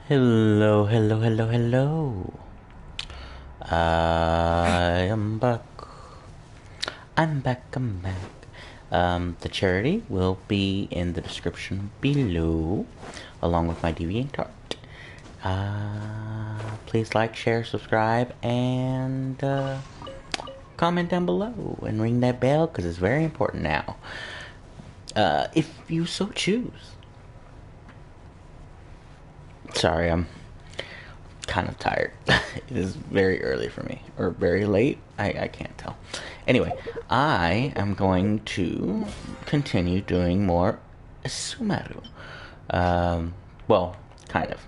Hello, hello, hello, hello. I am back. I'm back, I'm back. The charity will be in the description below, along with my DeviantArt. Please like, share, subscribe, and comment down below and ring that bell because it's very important now. If you so choose. Sorry, I'm kind of tired. It is very early for me, or very late. I can't tell. Anyway, I am going to continue doing more Sumeru. Well, kind of,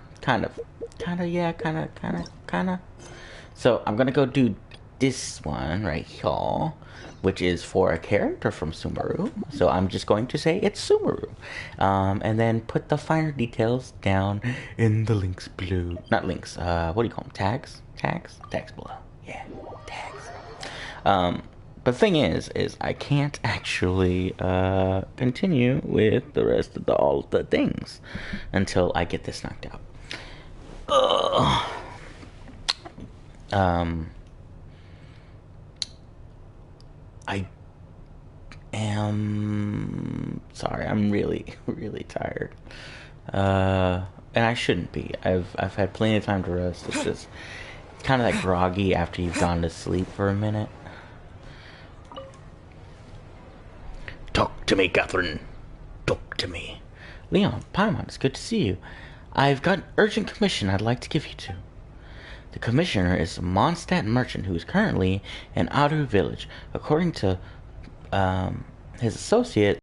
yeah, kind of. So I'm gonna go do this one right here, which is for a character from Sumeru. So I'm just going to say it's Sumeru. And then put the finer details down in the links below. Not links, what do you call them? Tags? Tags below. Yeah, tags. But the thing is I can't actually continue with the rest of all the things until I get this knocked out. I am sorry. I'm really, really tired. And I shouldn't be. I've had plenty of time to rest. It's just kind of like groggy after you've gone to sleep for a minute. Talk to me, Catherine. Talk to me. Leon, Paimon, it's good to see you. I've got an urgent commission I'd like to give you to. The commissioner is a Mondstadt merchant who is currently in Outer Village. According to his associate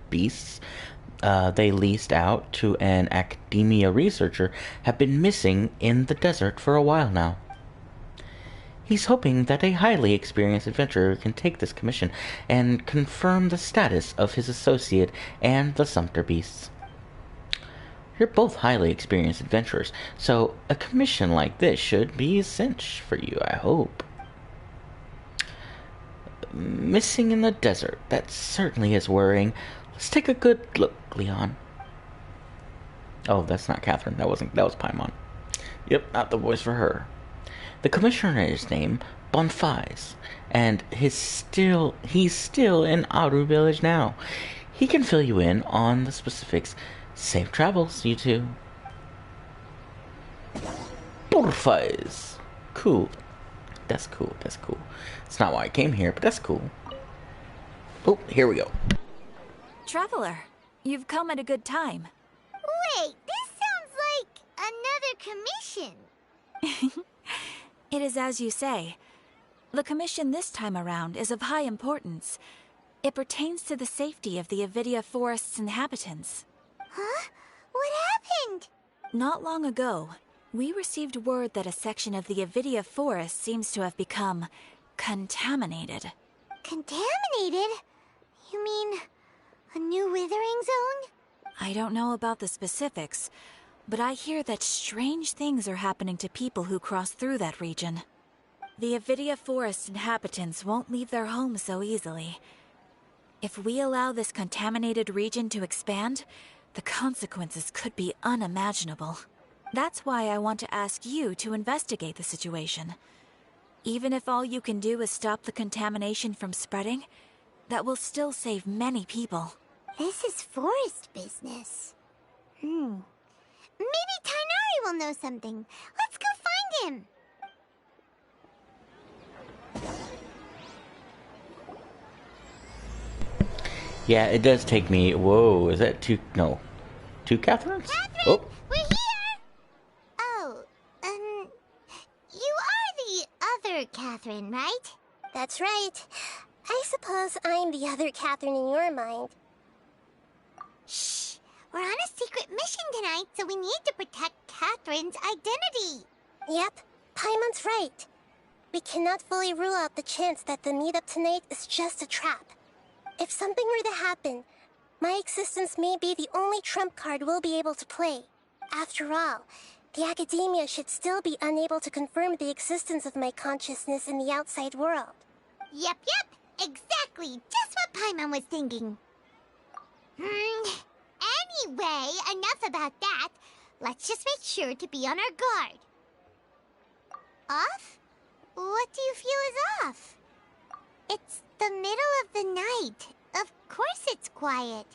beasts they leased out to an academia researcher have been missing in the desert for a while now. He's hoping that a highly experienced adventurer can take this commission and confirm the status of his associate and the Sumpter beasts. You're both highly experienced adventurers, so a commission like this should be a cinch for you, I hope. Missing in the desert, that certainly is worrying. Let's take a good look, Leon. Oh, that's not Catherine. That was Paimon. Yep, not the voice for her. The commissioner is named Bonfise, and he's still in Outer Village now. He can fill you in on the specifics. Safe travels, you two. Bonfise. Cool. That's cool. It's not why I came here, but that's cool. Oh, here we go. Traveler, you've come at a good time. Wait, this sounds like another commission. It is as you say. The commission this time around is of high importance. It pertains to the safety of the Avidia Forest's inhabitants. Huh? What happened? Not long ago, we received word that a section of the Avidia Forest seems to have become contaminated. Contaminated? You mean a new withering zone? I don't know about the specifics, but I hear that strange things are happening to people who cross through that region. The Avidia Forest inhabitants won't leave their homes so easily. If we allow this contaminated region to expand, the consequences could be unimaginable. That's why I want to ask you to investigate the situation. Even if all you can do is stop the contamination from spreading, that will still save many people. This is forest business. Maybe Tainari will know something. Let's go find him. Yeah, it does take me... Whoa, is that two... No. Two Catherines? Catherine, oh. We're here! Oh, you are the other Catherine, right? That's right. I suppose I'm the other Catherine in your mind. Shh! We're on a secret mission tonight, so we need to protect Catherine's identity. Yep, Paimon's right. We cannot fully rule out the chance that the meetup tonight is just a trap. If something were to happen, my existence may be the only trump card we'll be able to play. After all, the Academia should still be unable to confirm the existence of my consciousness in the outside world. Yep, exactly. Just what Paimon was thinking. Anyway, enough about that. Let's just make sure to be on our guard. Off? What do you feel is off? It's the middle of the night. Of course it's quiet.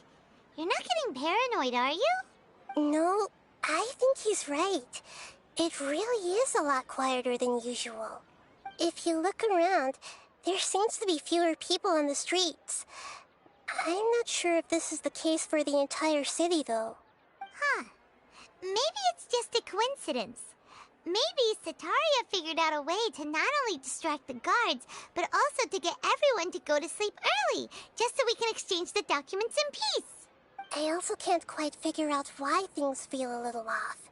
You're not getting paranoid, are you? No, I think he's right. It really is a lot quieter than usual. If you look around, there seems to be fewer people on the streets. I'm not sure if this is the case for the entire city, though. Huh. Maybe it's just a coincidence. Maybe Sataria figured out a way to not only distract the guards, but also to get everyone to go to sleep early, just so we can exchange the documents in peace. I also can't quite figure out why things feel a little off.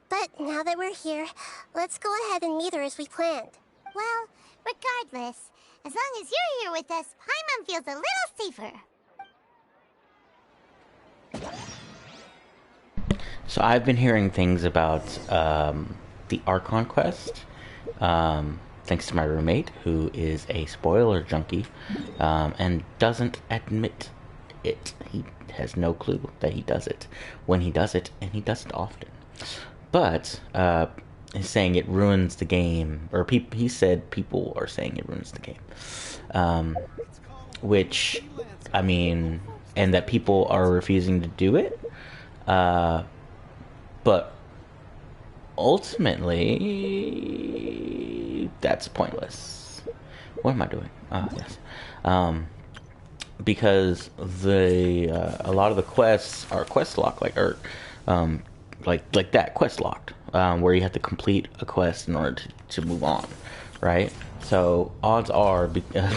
But now that we're here, let's go ahead and meet her as we planned. Well, regardless, as long as you're here with us, Paimon feels a little safer. So I've been hearing things about the Archon quest, thanks to my roommate, who is a spoiler junkie, and doesn't admit it. He has no clue that he does it when he does it, and he does it often. But he's saying it ruins the game, or he said people are saying it ruins the game, which, I mean, and that people are refusing to do it. But ultimately, that's pointless. What am I doing? Yes. Because a lot of the quests are quest locked, like that quest locked, where you have to complete a quest in order to move on, right? So odds are,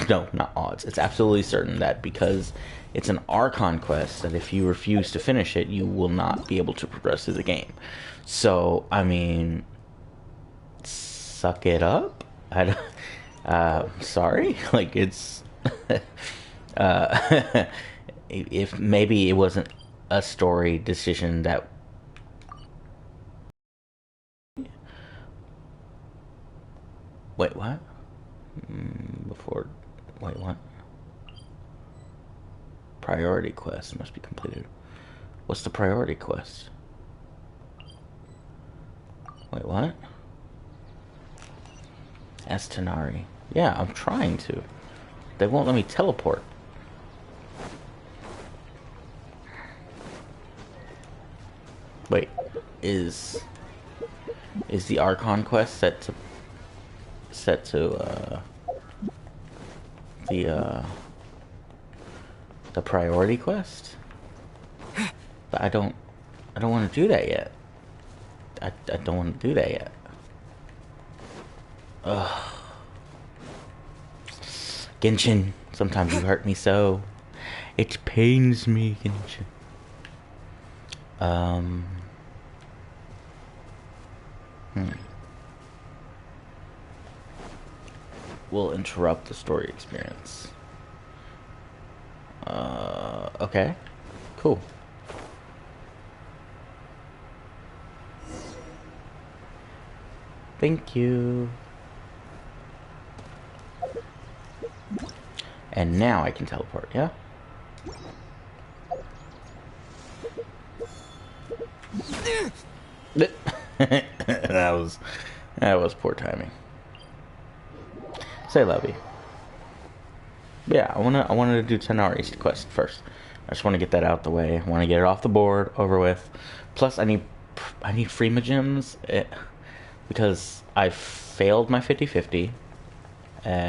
no, not odds. It's absolutely certain that because it's an Archon quest, that if you refuse to finish it, you will not be able to progress through the game. So, I mean, suck it up. Sorry, like it's. If maybe it wasn't a story decision that. Wait, what? Wait, what? Priority quest must be completed. What's the priority quest? Wait, what? Estenari. Yeah, I'm trying to. They won't let me teleport. Wait, is the Archon quest set to the priority quest? But I don't want to do that yet. I don't want to do that yet. Ugh. Genshin, sometimes you hurt me so. It pains me, Genshin. Will interrupt the story experience. Okay. Cool. Thank you. And now I can teleport, yeah? that was poor timing. Say Levy. Yeah, I wanted to do Tenari's quest first. I just want to get that out the way. I want to get it off the board, over with. Plus, I need Freema gems because I failed my 50-50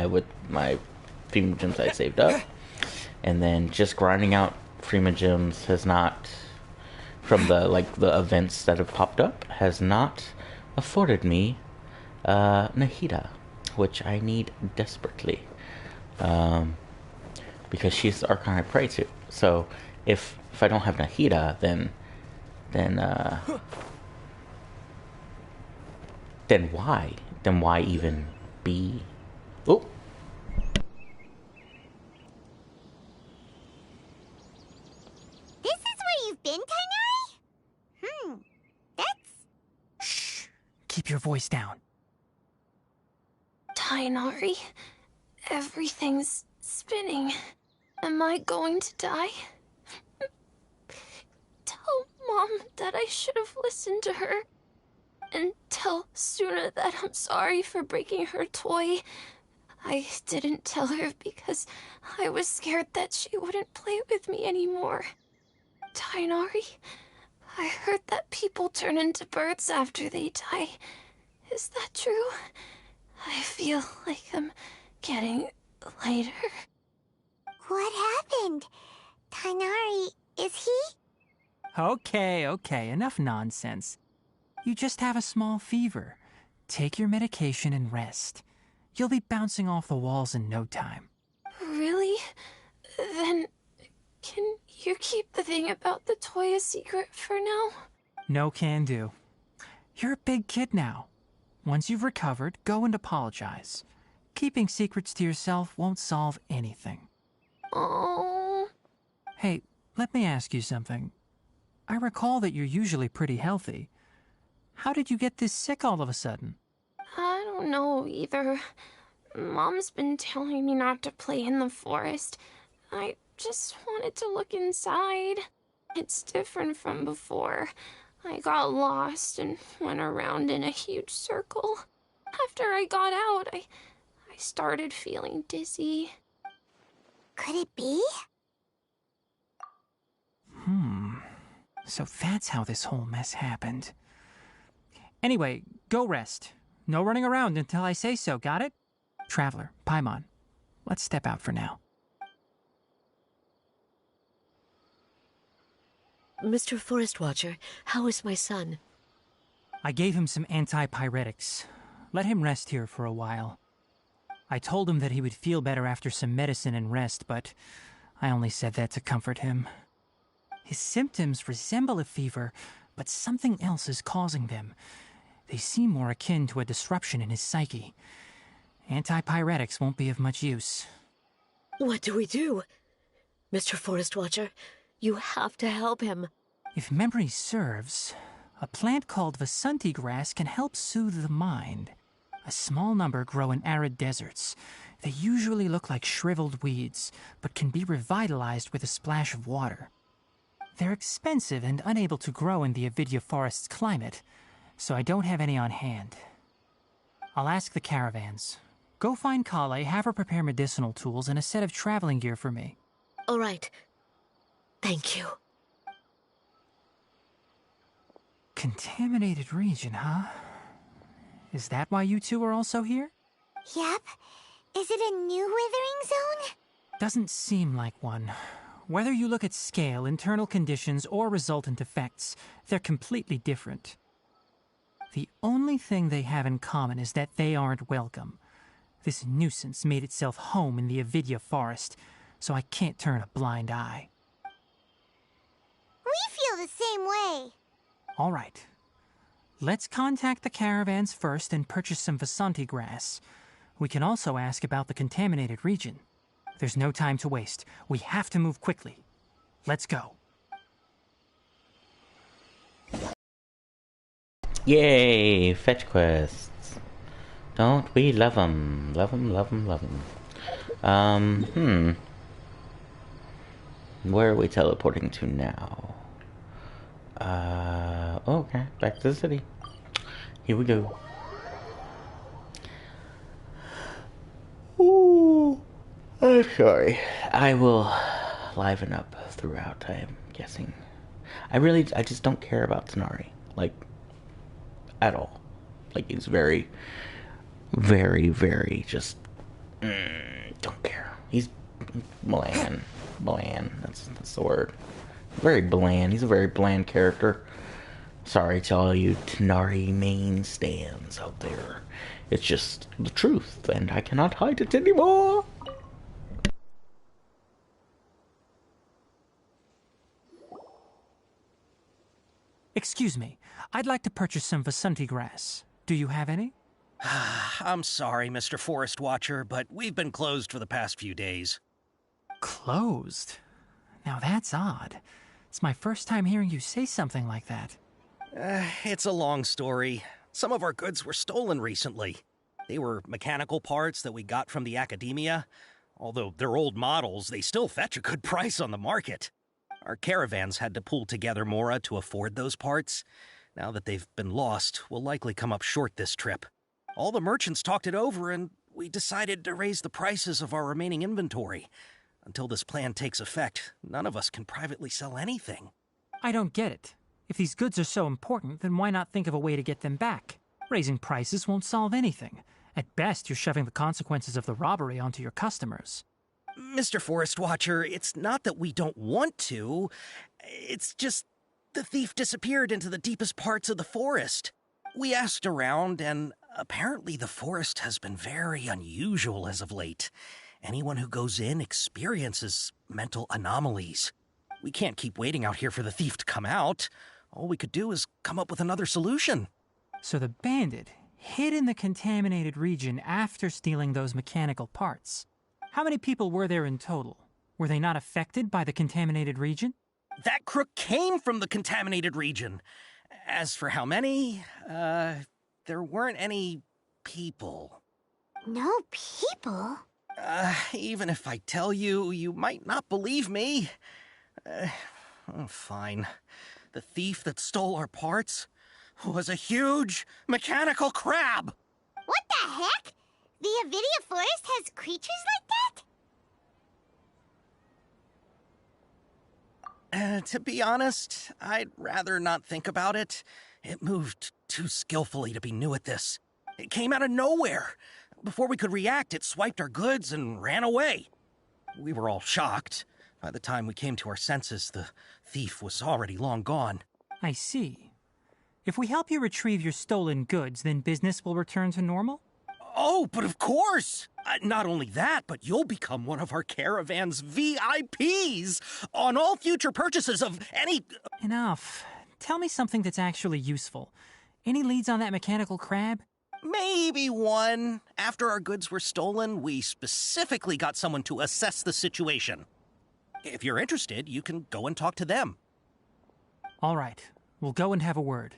with my Freema gems I saved up, and then just grinding out Freema gems has not, from the events that have popped up, has not afforded me Nahida, which I need desperately. Because she's the Archon I pray to. So if I don't have Nahida, then why? Then why even be? Oh. This is where you've been, Tainari? That's... Shh. Keep your voice down. Tainari, everything's spinning. Am I going to die? Tell Mom that I should have listened to her. And tell Suna that I'm sorry for breaking her toy. I didn't tell her because I was scared that she wouldn't play with me anymore. Tainari, I heard that people turn into birds after they die. Is that true? I feel like I'm getting lighter. What happened? Tainari, is he? Okay, enough nonsense. You just have a small fever. Take your medication and rest. You'll be bouncing off the walls in no time. Really? Then, can you keep the thing about the toy a secret for now? No can do. You're a big kid now. Once you've recovered, go and apologize. Keeping secrets to yourself won't solve anything. Oh. Hey, let me ask you something. I recall that you're usually pretty healthy. How did you get this sick all of a sudden? I don't know either. Mom's been telling me not to play in the forest. I just wanted to look inside. It's different from before. I got lost and went around in a huge circle. After I got out, I started feeling dizzy. Could it be? So that's how this whole mess happened. Anyway, go rest. No running around until I say so, got it? Traveler, Paimon, let's step out for now. Mr. Forest Watcher, how is my son? I gave him some antipyretics. Let him rest here for a while. I told him that he would feel better after some medicine and rest, but I only said that to comfort him. His symptoms resemble a fever, but something else is causing them. They seem more akin to a disruption in his psyche. Antipyretics won't be of much use. What do we do? Mr. Forest Watcher, you have to help him. If memory serves, a plant called Vasanti grass can help soothe the mind. A small number grow in arid deserts. They usually look like shriveled weeds, but can be revitalized with a splash of water. They're expensive and unable to grow in the Avidya forest's climate, so I don't have any on hand. I'll ask the caravans. Go find Kale, have her prepare medicinal tools and a set of traveling gear for me. All right. Thank you. Contaminated region, huh? Is that why you two are also here? Yep. Is it a new withering zone? Doesn't seem like one. Whether you look at scale, internal conditions, or resultant effects, they're completely different. The only thing they have in common is that they aren't welcome. This nuisance made itself home in the Avidya forest, so I can't turn a blind eye. We feel the same way. All right. Let's contact the caravans first and purchase some Vasanti grass. We can also ask about the contaminated region. There's no time to waste. We have to move quickly. Let's go. Yay! Fetch quests. Don't we love them? Love them, love them, love them. Where are we teleporting to now? Okay. Back to the city. Here we go. Ooh. I'm sorry. I will liven up throughout, I'm guessing. I just don't care about Tanari. Like, at all. Like, he's very, very, very just, don't care. He's bland. Bland. That's the word. Very bland. He's a very bland character. Sorry to all you Tanari main stands out there. It's just the truth, and I cannot hide it anymore. Excuse me. I'd like to purchase some Vasanti grass. Do you have any? I'm sorry, Mr. Forest Watcher, but we've been closed for the past few days. Closed? Now that's odd. It's my first time hearing you say something like that. It's a long story. Some of our goods were stolen recently. They were mechanical parts that we got from the academia. Although they're old models, they still fetch a good price on the market. Our caravans had to pool together, Mora, to afford those parts. Now that they've been lost, we'll likely come up short this trip. All the merchants talked it over, and we decided to raise the prices of our remaining inventory. Until this plan takes effect, none of us can privately sell anything. I don't get it. If these goods are so important, then why not think of a way to get them back? Raising prices won't solve anything. At best, you're shoving the consequences of the robbery onto your customers. Mr. Forest Watcher, it's not that we don't want to. It's just the thief disappeared into the deepest parts of the forest. We asked around, and apparently the forest has been very unusual as of late. Anyone who goes in experiences mental anomalies. We can't keep waiting out here for the thief to come out. All we could do is come up with another solution. So the bandit hid in the contaminated region after stealing those mechanical parts. How many people were there in total? Were they not affected by the contaminated region? That crook came from the contaminated region. As for how many, there weren't any people. No people? Even if I tell you, you might not believe me. Fine. The thief that stole our parts was a huge mechanical crab. What the heck? The Avidia Forest has creatures like that? To be honest, I'd rather not think about it. It moved too skillfully to be new at this. It came out of nowhere. Before we could react, it swiped our goods and ran away. We were all shocked. By the time we came to our senses, the thief was already long gone. I see. If we help you retrieve your stolen goods, then business will return to normal? Oh, but of course! Not only that, but you'll become one of our caravan's VIPs on all future purchases of any... Enough. Tell me something that's actually useful. Any leads on that mechanical crab? Maybe one. After our goods were stolen, we specifically got someone to assess the situation. If you're interested, you can go and talk to them. All right. We'll go and have a word.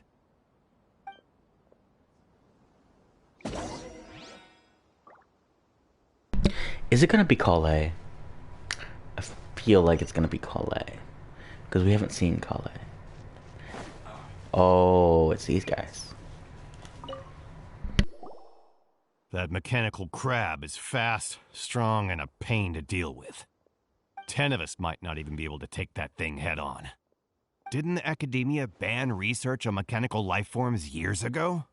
Is it gonna be Calais? I feel like it's gonna be Calais. Because we haven't seen Calais. Oh, it's these guys. That mechanical crab is fast, strong, and a pain to deal with. 10 of us might not even be able to take that thing head on. Didn't the academia ban research on mechanical life forms years ago?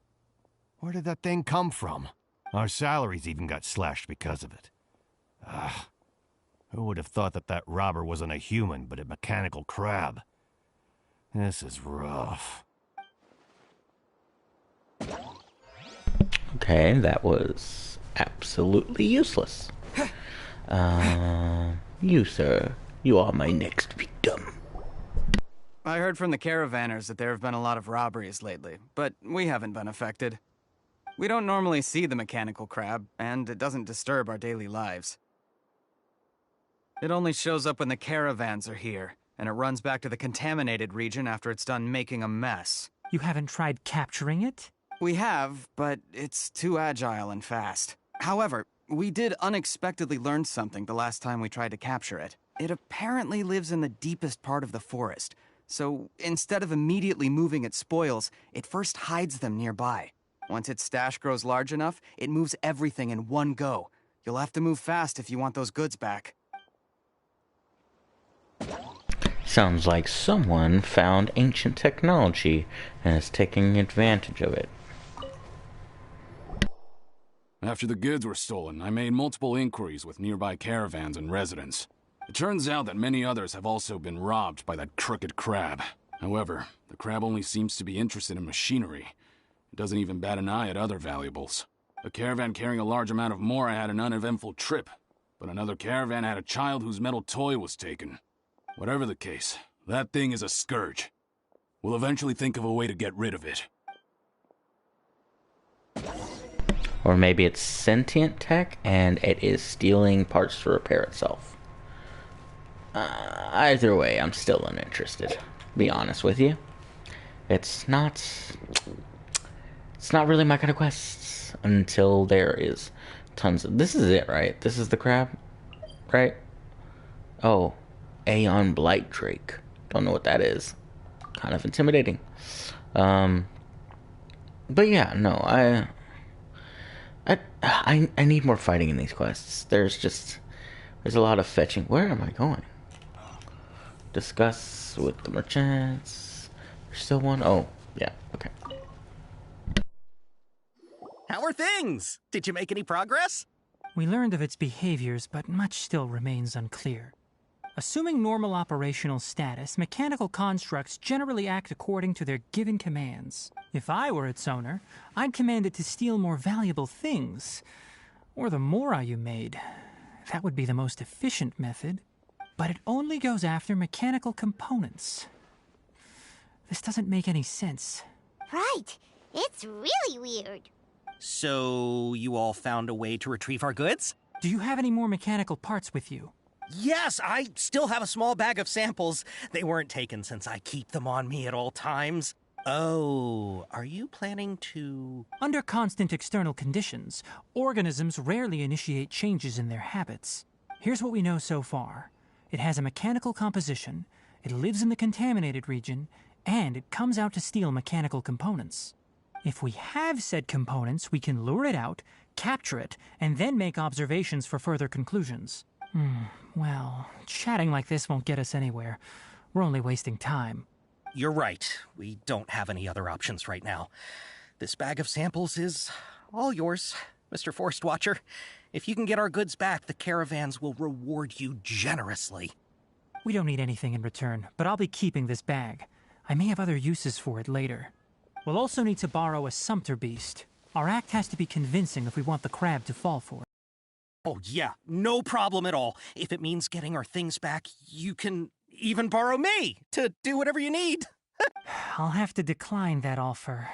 Where did that thing come from? Our salaries even got slashed because of it. Who would have thought that robber wasn't a human, but a mechanical crab? This is rough. Okay, that was absolutely useless. You, sir, you are my next victim. I heard from the caravanners that there have been a lot of robberies lately, but we haven't been affected. We don't normally see the mechanical crab, and it doesn't disturb our daily lives. It only shows up when the caravans are here, and it runs back to the contaminated region after it's done making a mess. You haven't tried capturing it? We have, but it's too agile and fast. However, we did unexpectedly learn something the last time we tried to capture it. It apparently lives in the deepest part of the forest, so instead of immediately moving its spoils, it first hides them nearby. Once its stash grows large enough, it moves everything in one go. You'll have to move fast if you want those goods back. Sounds like someone found ancient technology and is taking advantage of it. After the goods were stolen, I made multiple inquiries with nearby caravans and residents. It turns out that many others have also been robbed by that crooked crab. However, the crab only seems to be interested in machinery. It doesn't even bat an eye at other valuables. A caravan carrying a large amount of Mora had an uneventful trip, but another caravan had a child whose metal toy was taken. Whatever the case, that thing is a scourge. We'll eventually think of a way to get rid of it. Or maybe it's sentient tech and it is stealing parts to repair itself. Either way, I'm still uninterested. Be honest with you. It's not really my kind of quests until there is tons of... This is it, right? This is the crab, right? Oh, Aeon Blight Drake. Don't know what that is. Kind of intimidating. But yeah, no, I need more fighting in these quests. There's a lot of fetching. Where am I going? Discuss with the merchants. There's still one. Oh, yeah, okay. How are things? Did you make any progress? We learned of its behaviors, but much still remains unclear. Assuming normal operational status, mechanical constructs generally act according to their given commands. If I were its owner, I'd command it to steal more valuable things. Or the Mora you made. That would be the most efficient method. But it only goes after mechanical components. This doesn't make any sense. Right. It's really weird. So, you all found a way to retrieve our goods? Do you have any more mechanical parts with you? Yes, I still have a small bag of samples. They weren't taken since I keep them on me at all times. Oh, are you planning to... Under constant external conditions, organisms rarely initiate changes in their habits. Here's what we know so far. It has a mechanical composition, it lives in the contaminated region, and it comes out to steal mechanical components. If we have said components, we can lure it out, capture it, and then make observations for further conclusions. Well, chatting like this won't get us anywhere. We're only wasting time. You're right. We don't have any other options right now. This bag of samples is all yours, Mr. Forest Watcher. If you can get our goods back, the caravans will reward you generously. We don't need anything in return, but I'll be keeping this bag. I may have other uses for it later. We'll also need to borrow a sumpter beast. Our act has to be convincing if we want the crab to fall for it. Oh yeah, no problem at all. If it means getting our things back, you can even borrow me to do whatever you need. I'll have to decline that offer.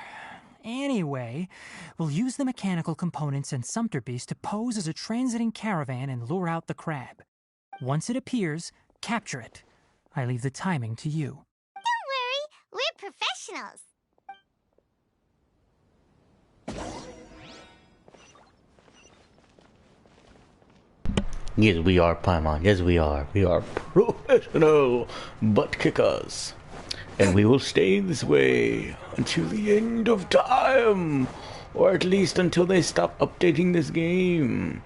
Anyway, we'll use the mechanical components and sumpter beast to pose as a transiting caravan and lure out the crab. Once it appears, capture it. I leave the timing to you. Don't worry, we're professionals. Yes, we are, Paimon. Yes, we are. We are professional butt kickers. And we will stay this way until the end of time. Or at least until they stop updating this game.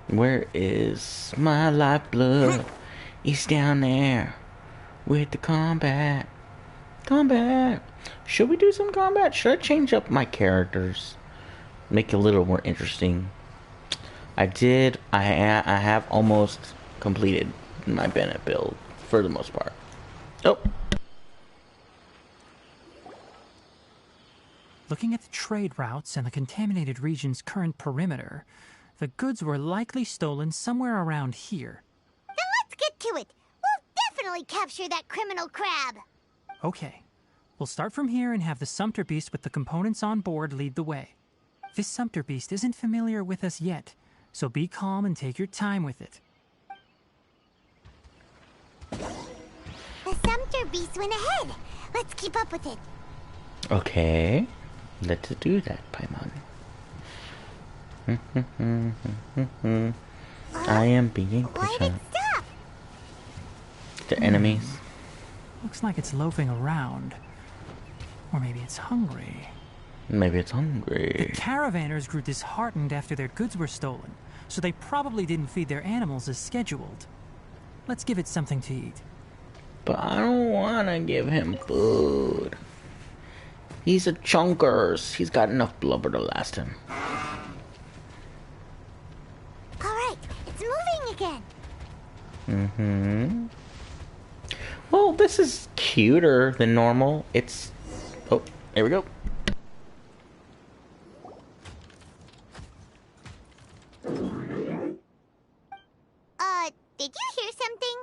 Where is my lifeblood? It's down there. With the combat. Combat. Should we do some combat? Should I change up my characters? Make it a little more interesting. I have almost completed my Bennett build for the most part. Oh. Looking at the trade routes and the contaminated region's current perimeter, the goods were likely stolen somewhere around here. Then let's get to it. We'll definitely capture that criminal crab. Okay. We'll start from here and have the sumpter beast with the components on board lead the way. This sumpter beast isn't familiar with us yet, so be calm and take your time with it. The sumpter beast went ahead. Let's keep up with it. Okay. Let's do that, Paimon. I am being Why did it stop? The enemies. Looks like it's loafing around. Or maybe it's hungry. Maybe it's hungry. The caravanners grew disheartened after their goods were stolen, so they probably didn't feed their animals as scheduled. Let's give it something to eat. But I don't want to give him food. He's a chunkers. He's got enough blubber to last him. Alright, it's moving again. Well, this is cuter than normal. It's... Oh, here we go. Did you hear something?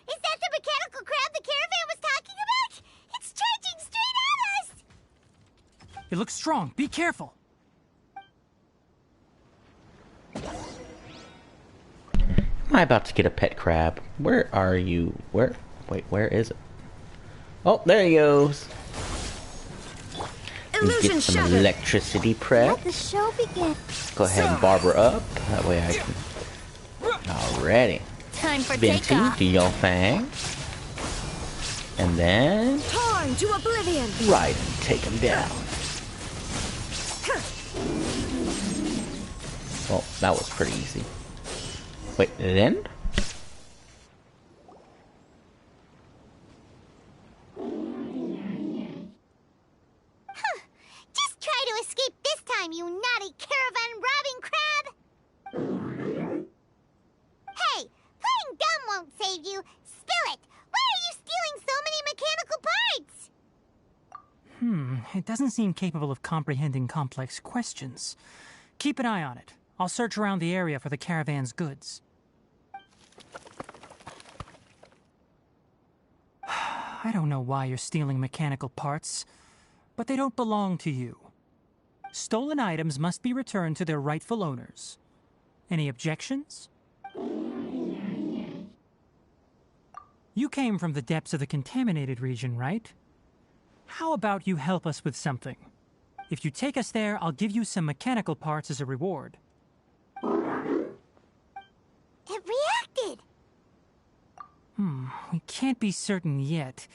Is that the mechanical crab the caravan was talking about? It's charging straight at us! It looks strong. Be careful. Am I about to get a pet crab? Where are you? Where? Wait, where is it? Oh, there he goes. Let's get some electricity prep. Let the show begin. Go ahead and barber up. That way I can Alrighty. Time for Venti, takeoff. do your thing. And then... Torn to oblivion! Right, and take him down. Well, that was pretty easy. Wait, did it end? Just try to escape this time, you naughty caravan-robbing crab! Hey, playing dumb won't save you. Spill it! Why are you stealing so many mechanical parts? It doesn't seem capable of comprehending complex questions. Keep an eye on it. I'll search around the area for the caravan's goods. I don't know why you're stealing mechanical parts, but they don't belong to you. Stolen items must be returned to their rightful owners. Any objections? You came from the depths of the contaminated region, right? How about you help us with something? If you take us there, I'll give you some mechanical parts as a reward. It reacted! We can't be certain yet.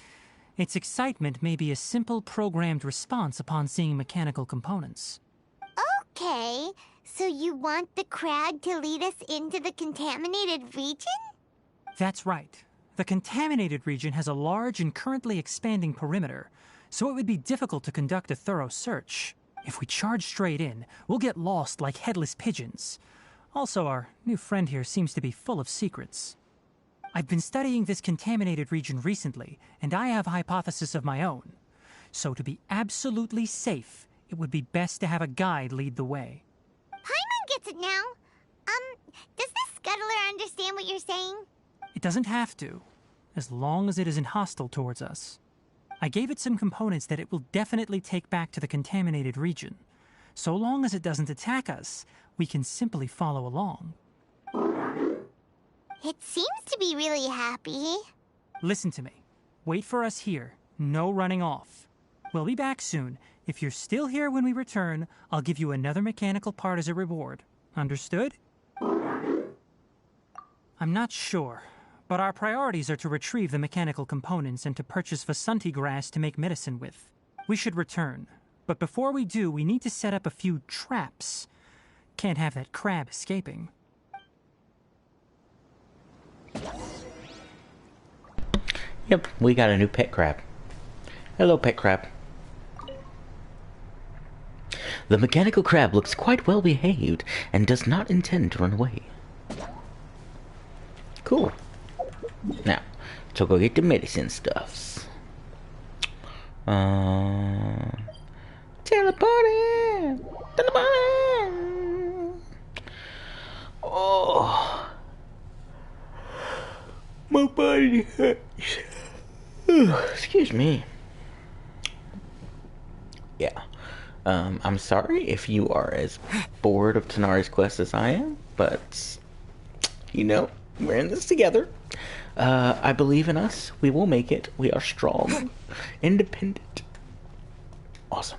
Its excitement may be a simple programmed response upon seeing mechanical components. Okay, so you want the crab to lead us into the contaminated region? That's right. The contaminated region has a large and currently expanding perimeter, so it would be difficult to conduct a thorough search. If we charge straight in, we'll get lost like headless pigeons. Also, our new friend here seems to be full of secrets. I've been studying this contaminated region recently, and I have a hypothesis of my own. So to be absolutely safe, it would be best to have a guide lead the way. Paimon gets it now. Does the scuttler understand what you're saying? It doesn't have to, as long as it isn't hostile towards us. I gave it some components that it will definitely take back to the contaminated region. So long as it doesn't attack us, we can simply follow along. It seems to be really happy. Listen to me. Wait for us here. No running off. We'll be back soon. If you're still here when we return, I'll give you another mechanical part as a reward. Understood? I'm not sure, but our priorities are to retrieve the mechanical components and to purchase Vasanti grass to make medicine with. We should return, but before we do, we need to set up a few traps. Can't have that crab escaping. Yep, we got a new pet crab. Hello, pet crab. The mechanical crab looks quite well behaved and does not intend to run away. Cool. Now, so go get the medicine stuffs. Teleporting! Teleporting! Oh. My body hurts. Excuse me. Yeah. I'm sorry if you are as bored of Tanari's quest as I am, but, you know, we're in this together. I believe in us. We will make it. We are strong. Independent. Awesome.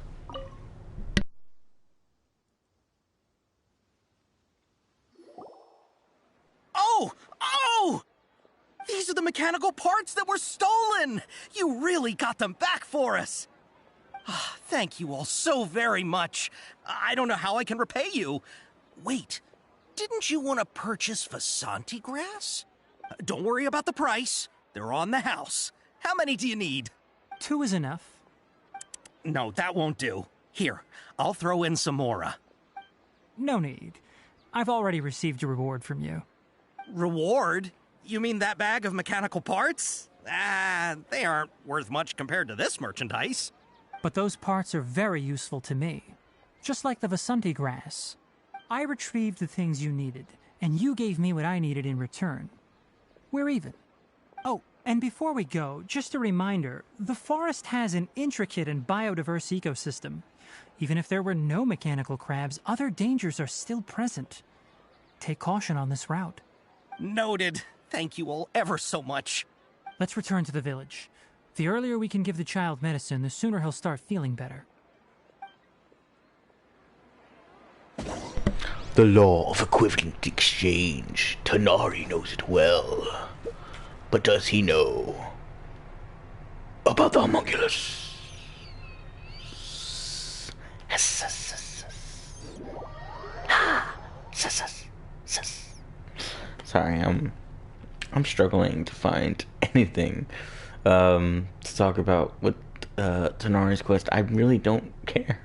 Oh! Oh! These are the mechanical parts that were stolen! You really got them back for us! Thank you all so very much. I don't know how I can repay you. Wait, didn't you want to purchase Vasanti grass? Don't worry about the price. They're on the house. How many do you need? 2 is enough. No, that won't do. Here, I'll throw in some more. No need. I've already received a reward from you. Reward? You mean that bag of mechanical parts? They aren't worth much compared to this merchandise. But those parts are very useful to me. Just like the Vasanti grass. I retrieved the things you needed, and you gave me what I needed in return. We're even. Oh, and before we go, just a reminder, the forest has an intricate and biodiverse ecosystem. Even if there were no mechanical crabs, other dangers are still present. Take caution on this route. Noted. Thank you all ever so much. Let's return to the village. The earlier we can give the child medicine, the sooner he'll start feeling better. The law of equivalent exchange. Tonari knows it well. But does he know about the homunculus? Sorry, I'm struggling to find anything to talk about with Tonari's quest. I really don't care.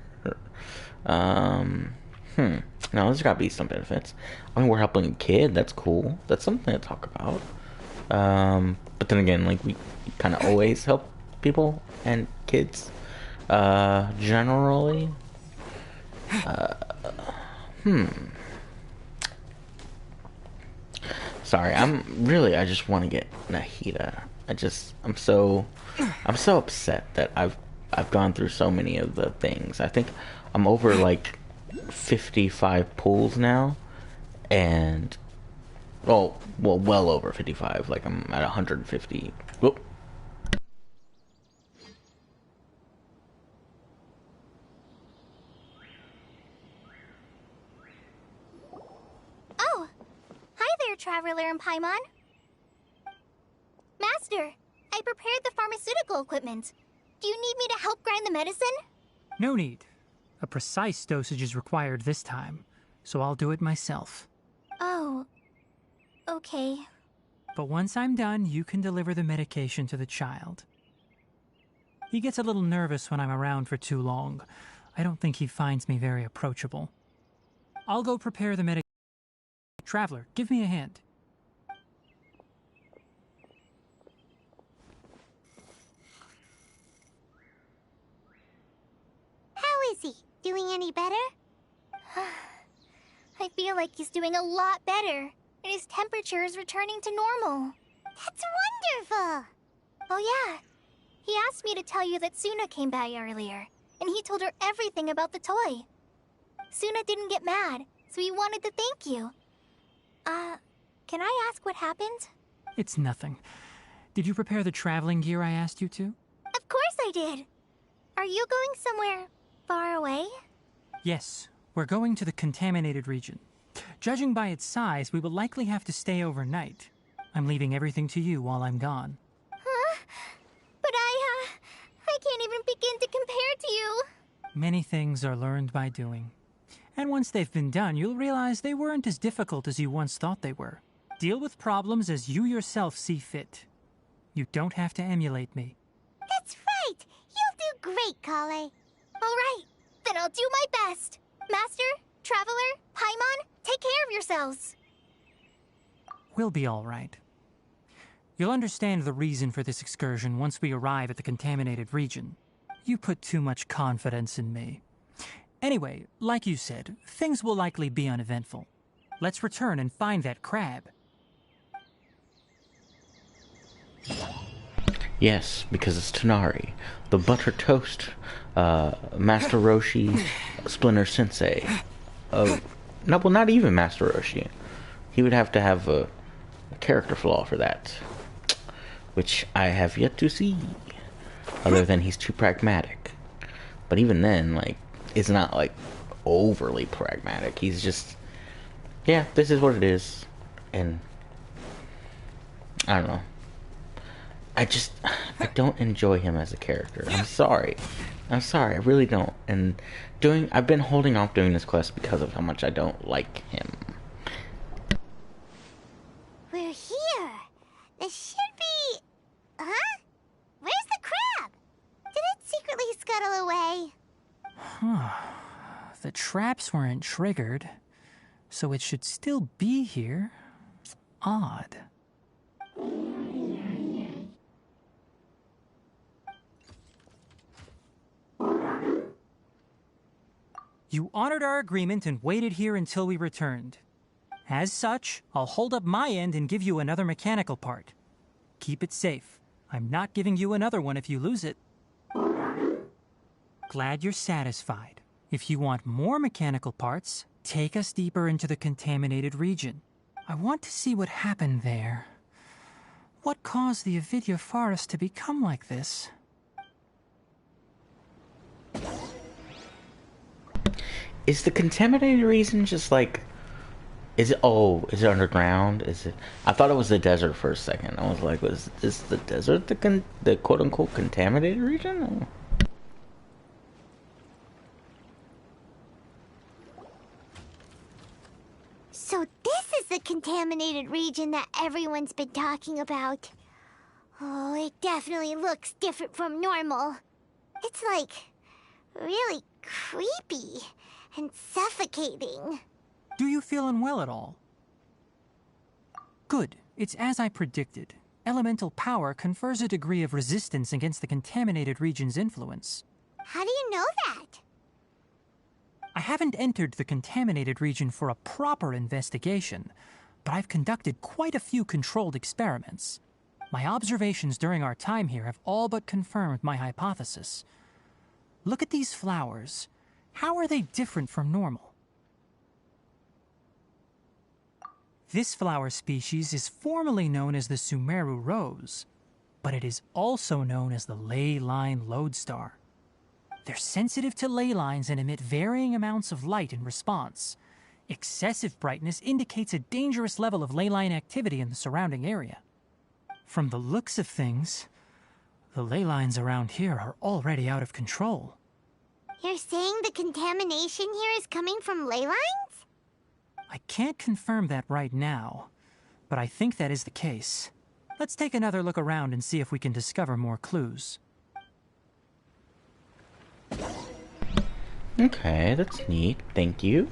No, there's gotta be some benefits. I mean, we're helping a kid. That's cool. That's something to talk about. But then again, like, we kind of always help people and kids. Generally. Sorry, I just want to get Nahida. I'm so upset that I've gone through so many of the things. I think I'm over like 55 pools now, and well over 55. Like, I'm at 150. Whoop. Oh, hi there, Traveler and Paimon. Master, I prepared the pharmaceutical equipment. Do you need me to help grind the medicine? No need. A precise dosage is required this time, so I'll do it myself. Oh, okay. But once I'm done, you can deliver the medication to the child. He gets a little nervous when I'm around for too long. I don't think he finds me very approachable. I'll go prepare the medication. Traveler, give me a hand. How is he? Doing any better? I feel like he's doing a lot better, and his temperature is returning to normal. That's wonderful! Oh yeah, he asked me to tell you that Suna came by earlier, and he told her everything about the toy. Suna didn't get mad, so he wanted to thank you. Can I ask what happened? It's nothing. Did you prepare the traveling gear I asked you to? Of course I did! Are you going somewhere far away? Yes, we're going to the contaminated region. Judging by its size, we will likely have to stay overnight. I'm leaving everything to you while I'm gone. Huh? But I can't even begin to compare to you. Many things are learned by doing. And once they've been done, you'll realize they weren't as difficult as you once thought they were. Deal with problems as you yourself see fit. You don't have to emulate me. That's right! You'll do great, Kale. Alright, then I'll do my best. Master, Traveler, Paimon, take care of yourselves. We'll be all right. You'll understand the reason for this excursion once we arrive at the contaminated region. You put too much confidence in me. Anyway, like you said, things will likely be uneventful. Let's return and find that crab. Yes, because it's Tonari, the butter toast, Master Roshi, Splinter Sensei. No, well, not even Master Roshi. He would have to have a character flaw for that, which I have yet to see. Other than he's too pragmatic. But even then, like, it's not like overly pragmatic. He's just, yeah, this is what it is, and I don't know. I don't enjoy him as a character. I'm sorry, I really don't. And I've been holding off doing this quest because of how much I don't like him. We're here. This should be... Huh? Where's the crab? Did it secretly scuttle away? The traps weren't triggered, so it should still be here. Odd. You honored our agreement and waited here until we returned. As such, I'll hold up my end and give you another mechanical part. Keep it safe. I'm not giving you another one if you lose it. Glad you're satisfied. If you want more mechanical parts, take us deeper into the contaminated region. I want to see what happened there. What caused the Avidya forest to become like this? Is the contaminated region just like Is it? Oh, is it underground? Is it? I thought it was the desert for a second. I was like, was this the desert, the quote unquote contaminated region? So this is the contaminated region that everyone's been talking about. Oh, it definitely looks different from normal. It's like really creepy and suffocating. Do you feel unwell at all? Good. It's as I predicted. Elemental power confers a degree of resistance against the contaminated region's influence. How do you know that? I haven't entered the contaminated region for a proper investigation, but I've conducted quite a few controlled experiments. My observations during our time here have all but confirmed my hypothesis. Look at these flowers. How are they different from normal? This flower species is formally known as the Sumeru rose, but it is also known as the ley line lodestar. They're sensitive to ley lines and emit varying amounts of light in response. Excessive brightness indicates a dangerous level of ley line activity in the surrounding area. From the looks of things, the ley lines around here are already out of control. You're saying the contamination here is coming from ley lines? I can't confirm that right now, but I think that is the case. Let's take another look around and see if we can discover more clues. Okay, that's neat. Thank you.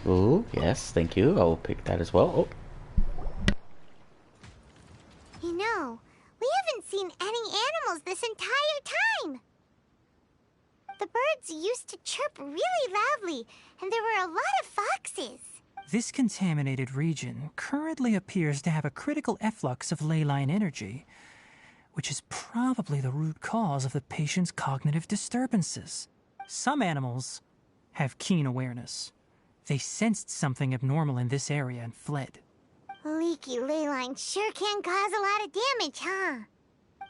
Oh, yes, thank you. I'll pick that as well. Oh. You know, we haven't seen any animals this entire time. The birds used to chirp really loudly, and there were a lot of foxes. This contaminated region currently appears to have a critical efflux of ley line energy, which is probably the root cause of the patient's cognitive disturbances. Some animals have keen awareness. They sensed something abnormal in this area and fled. Leaky ley lines sure can cause a lot of damage, huh?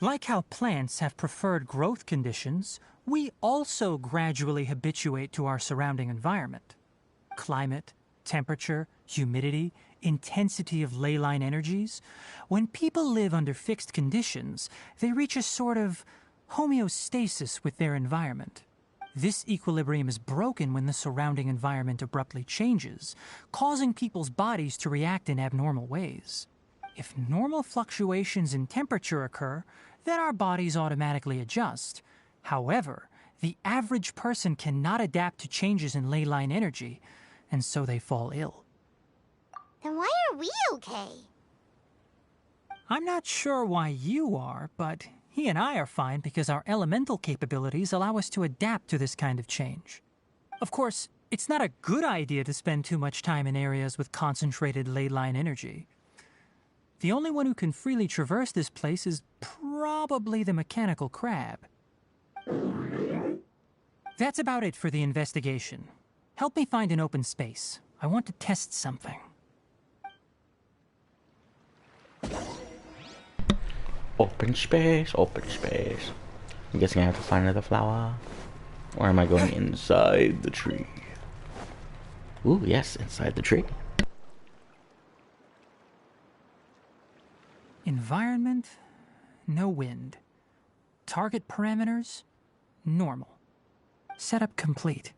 Like how plants have preferred growth conditions, we also gradually habituate to our surrounding environment. Climate, temperature, humidity, intensity of ley line energies. When people live under fixed conditions, they reach a sort of homeostasis with their environment. This equilibrium is broken when the surrounding environment abruptly changes, causing people's bodies to react in abnormal ways. If normal fluctuations in temperature occur, then our bodies automatically adjust. However, the average person cannot adapt to changes in ley line energy, and so they fall ill. Then why are we okay? I'm not sure why you are, but he and I are fine because our elemental capabilities allow us to adapt to this kind of change. Of course, it's not a good idea to spend too much time in areas with concentrated ley line energy. The only one who can freely traverse this place is probably the mechanical crab. That's about it for the investigation. Help me find an open space. I want to test something. Open space, open space. I'm guessing I have to find another flower. Or am I going inside the tree? Ooh, yes, inside the tree. Environment, no wind. Target parameters, normal. Setup complete.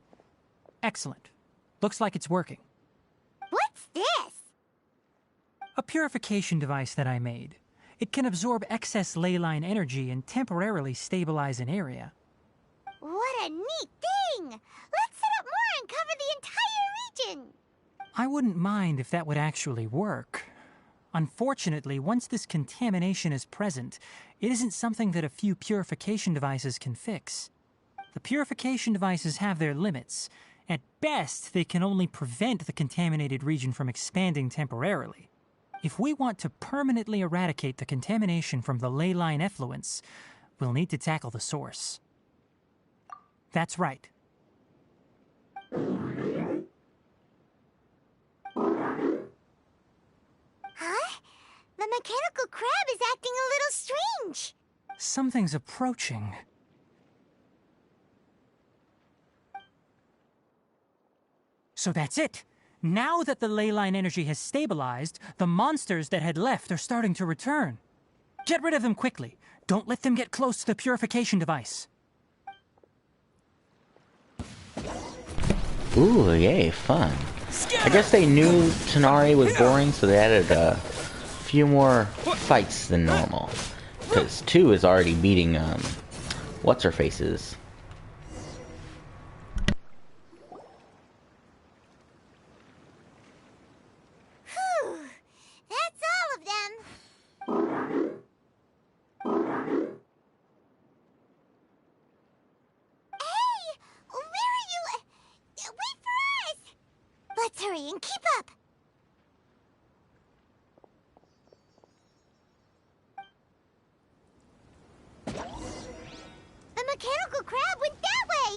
Excellent. Looks like it's working. What's this? A purification device that I made. It can absorb excess ley line energy and temporarily stabilize an area. What a neat thing! Let's set up more and cover the entire region! I wouldn't mind if that would actually work. Unfortunately, once this contamination is present, it isn't something that a few purification devices can fix. The purification devices have their limits. At best, they can only prevent the contaminated region from expanding temporarily. If we want to permanently eradicate the contamination from the ley line effluence, we'll need to tackle the source. That's right. Huh? The mechanical crab is acting a little strange. Something's approaching. So that's it. Now that the ley line energy has stabilized, the monsters that had left are starting to return. Get rid of them quickly. Don't let them get close to the purification device. Ooh, yay, fun. I guess they knew Tonari was boring, so they added a few more fights than normal. Because 2 is already beating, what's-her-faces. Whew, that's all of them. Hey, where are you? Wait for us! Let's hurry and keep up. The mechanical crab went that way!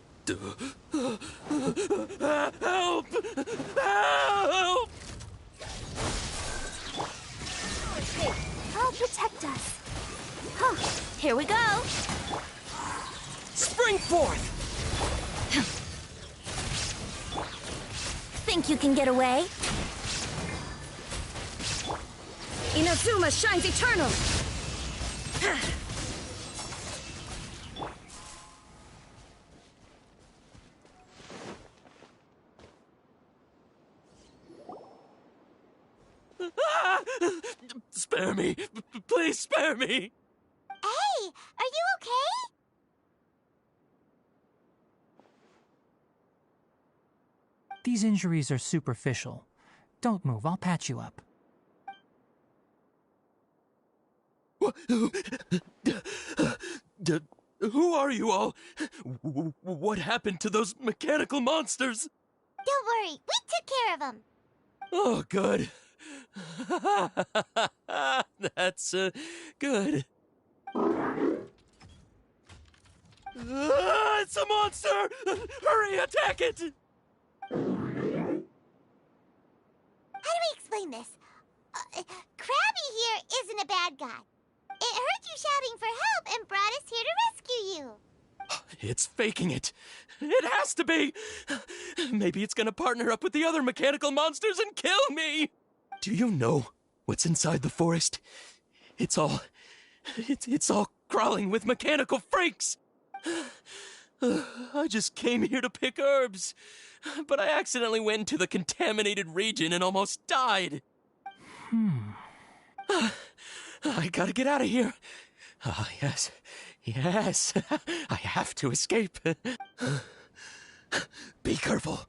Help! Help! I'll protect us. Huh. Here we go. Spring forth! Think you can get away? Inazuma shines eternal! Spare me! Please spare me! Hey, are you okay? These injuries are superficial. Don't move, I'll patch you up. Who are you all? What happened to those mechanical monsters? Don't worry, we took care of them. Oh, good. That's, good. It's a monster! Hurry, attack it! How do we explain this? Krabby here isn't a bad guy. It heard you shouting for help and brought us here to rescue you. It's faking it. It has to be. Maybe it's gonna partner up with the other mechanical monsters and kill me. Do you know what's inside the forest? It's all crawling with mechanical freaks. I just came here to pick herbs, but I accidentally went into the contaminated region and almost died. I gotta get out of here. Ah, yes. Yes. I have to escape. Be careful.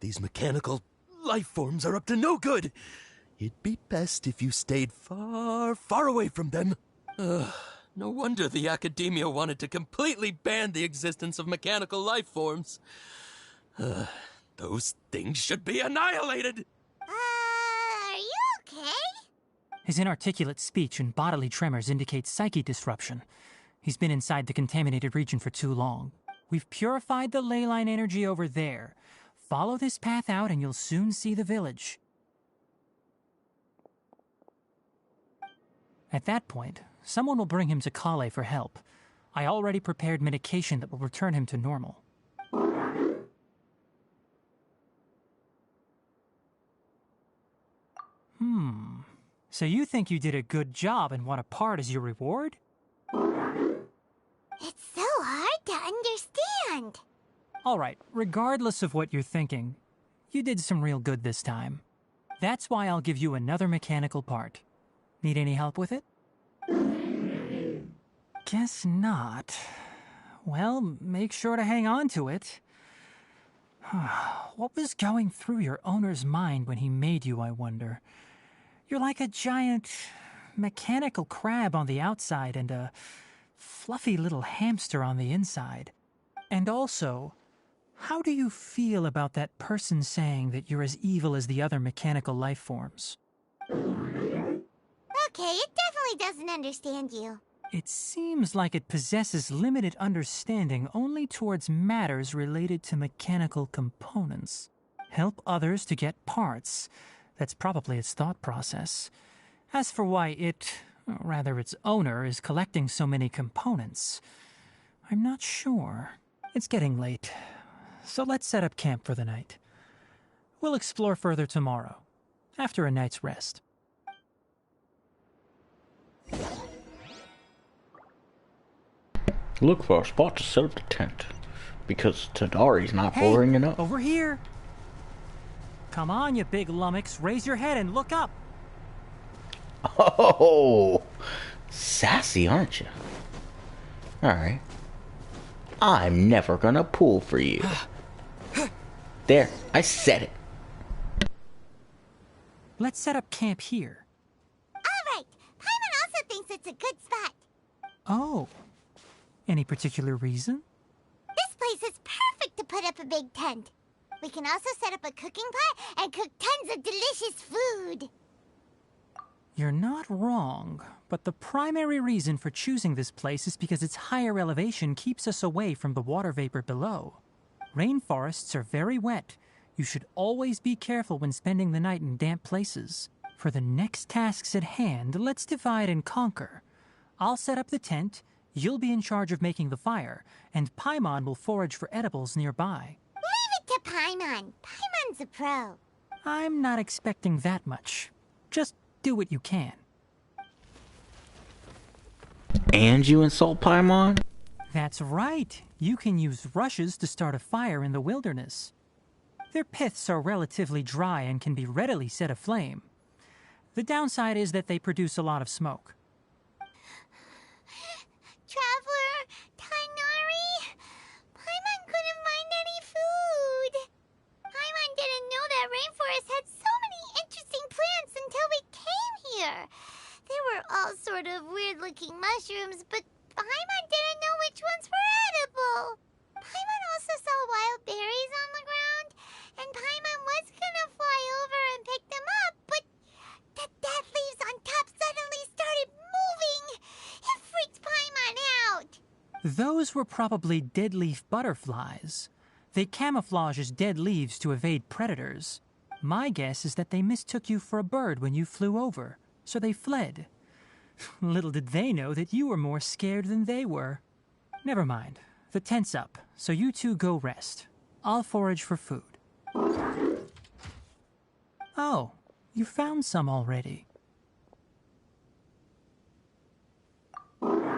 These mechanical life forms are up to no good. It'd be best if you stayed far, far away from them. No wonder the academia wanted to completely ban the existence of mechanical life forms. Those things should be annihilated. Are you okay? His inarticulate speech and bodily tremors indicate psyche disruption. He's been inside the contaminated region for too long. We've purified the ley line energy over there. Follow this path out and you'll soon see the village. At that point, someone will bring him to Kale for help. I already prepared medication that will return him to normal. So you think you did a good job and want a part as your reward? It's so hard to understand. Alright, regardless of what you're thinking, you did some real good this time. That's why I'll give you another mechanical part. Need any help with it? Guess not. Well, make sure to hang on to it. What was going through your owner's mind when he made you, I wonder? You're like a giant mechanical crab on the outside and a fluffy little hamster on the inside. And also, how do you feel about that person saying that you're as evil as the other mechanical life forms? Okay, it definitely doesn't understand you. It seems like it possesses limited understanding only towards matters related to mechanical components. Help others to get parts. That's probably its thought process. As for why it, or rather its owner, is collecting so many components, I'm not sure. It's getting late, so let's set up camp for the night. We'll explore further tomorrow, after a night's rest. Look for a spot to set up the tent, because Tadari's not boring enough. Over here! Come on, you big lummox, raise your head and look up! Oh, sassy, aren't you? Alright. I'm never gonna pull for you. There, I said it. Let's set up camp here. Alright, Paimon also thinks it's a good spot. Oh. Any particular reason? This place is perfect to put up a big tent. We can also set up a cooking pot and cook tons of delicious food. You're not wrong, but the primary reason for choosing this place is because its higher elevation keeps us away from the water vapor below. Rainforests are very wet. You should always be careful when spending the night in damp places. For the next tasks at hand, let's divide and conquer. I'll set up the tent, you'll be in charge of making the fire, and Paimon will forage for edibles nearby. Leave it to Paimon. Paimon's a pro. I'm not expecting that much. Just do what you can. And you insult Paimon? That's right. You can use rushes to start a fire in the wilderness. Their piths are relatively dry and can be readily set aflame. The downside is that they produce a lot of smoke. Traveler, Tainari, Paimon couldn't find any food. Paimon didn't know that rainforest had so many interesting plants until we came here. They were all sort of weird-looking mushrooms, but Paimon didn't know which ones were edible. Paimon also saw wild berries on the ground, and Paimon was gonna fly over and pick them up, but the dead leaves on top suddenly started moving. It freaked Paimon out. Those were probably dead leaf butterflies. They camouflage as dead leaves to evade predators. My guess is that they mistook you for a bird when you flew over, so they fled. Little did they know that you were more scared than they were. Never mind. The tent's up, so you two go rest. I'll forage for food. Oh, you found some already. Paimon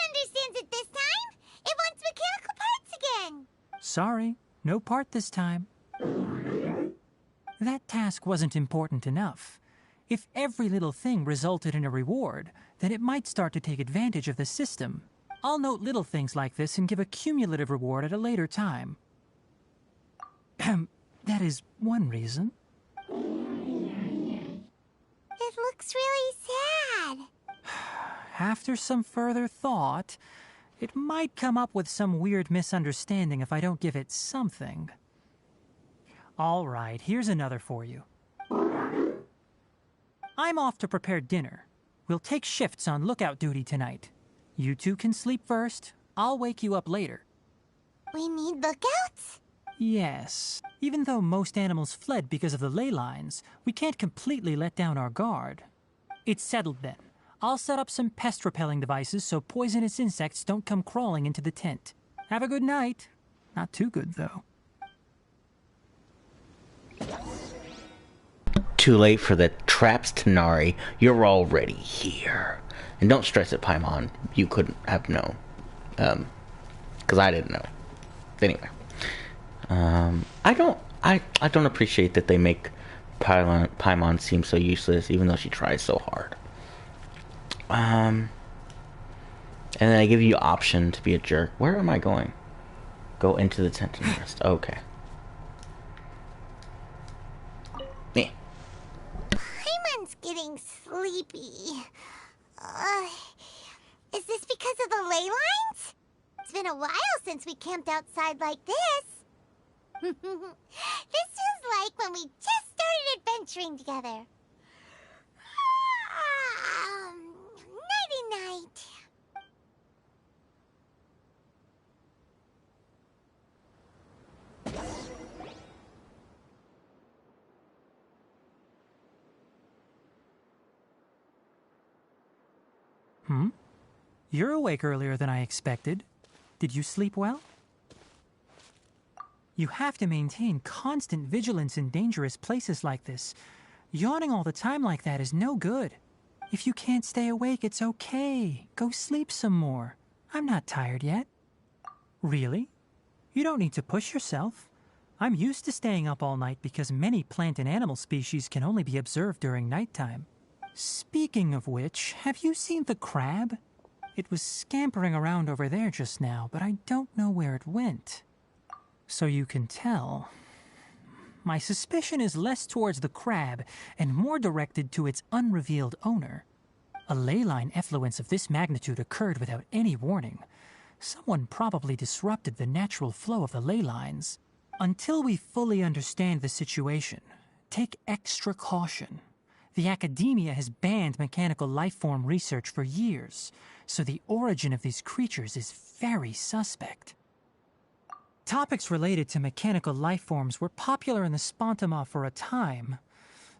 understands it this time. It wants mechanical parts again. Sorry, no part this time. That task wasn't important enough. If every little thing resulted in a reward, then it might start to take advantage of the system. I'll note little things like this and give a cumulative reward at a later time. That is one reason. It looks really sad. After some further thought, it might come up with some weird misunderstanding if I don't give it something. All right, here's another for you. I'm off to prepare dinner. We'll take shifts on lookout duty tonight. You two can sleep first. I'll wake you up later. We need lookouts? Yes. Even though most animals fled because of the ley lines, we can't completely let down our guard. It's settled then. I'll set up some pest-repelling devices so poisonous insects don't come crawling into the tent. Have a good night. Not too good, though. Too late for the traps, Tanari. You're already here. And don't stress it, Paimon. You couldn't have known. Because I didn't know. Anyway. I don't appreciate that they make Paimon seem so useless, even though she tries so hard. And then I give you option to be a jerk. Where am I going? Go into the tent and rest. Okay. Yeah. Paimon's getting sleepy. Is this because of the ley lines? It's been a while since we camped outside like this. This is like when we just started adventuring together. Nighty-night. You're awake earlier than I expected. Did you sleep well? You have to maintain constant vigilance in dangerous places like this. Yawning all the time like that is no good. If you can't stay awake, it's okay. Go sleep some more. I'm not tired yet. Really? You don't need to push yourself. I'm used to staying up all night because many plant and animal species can only be observed during nighttime. Speaking of which, have you seen the crab? It was scampering around over there just now, but I don't know where it went. So you can tell. My suspicion is less towards the crab and more directed to its unrevealed owner. A ley line effluence of this magnitude occurred without any warning. Someone probably disrupted the natural flow of the ley lines. Until we fully understand the situation, take extra caution. The academia has banned mechanical lifeform research for years, so the origin of these creatures is very suspect. Topics related to mechanical lifeforms were popular in the Spontama for a time.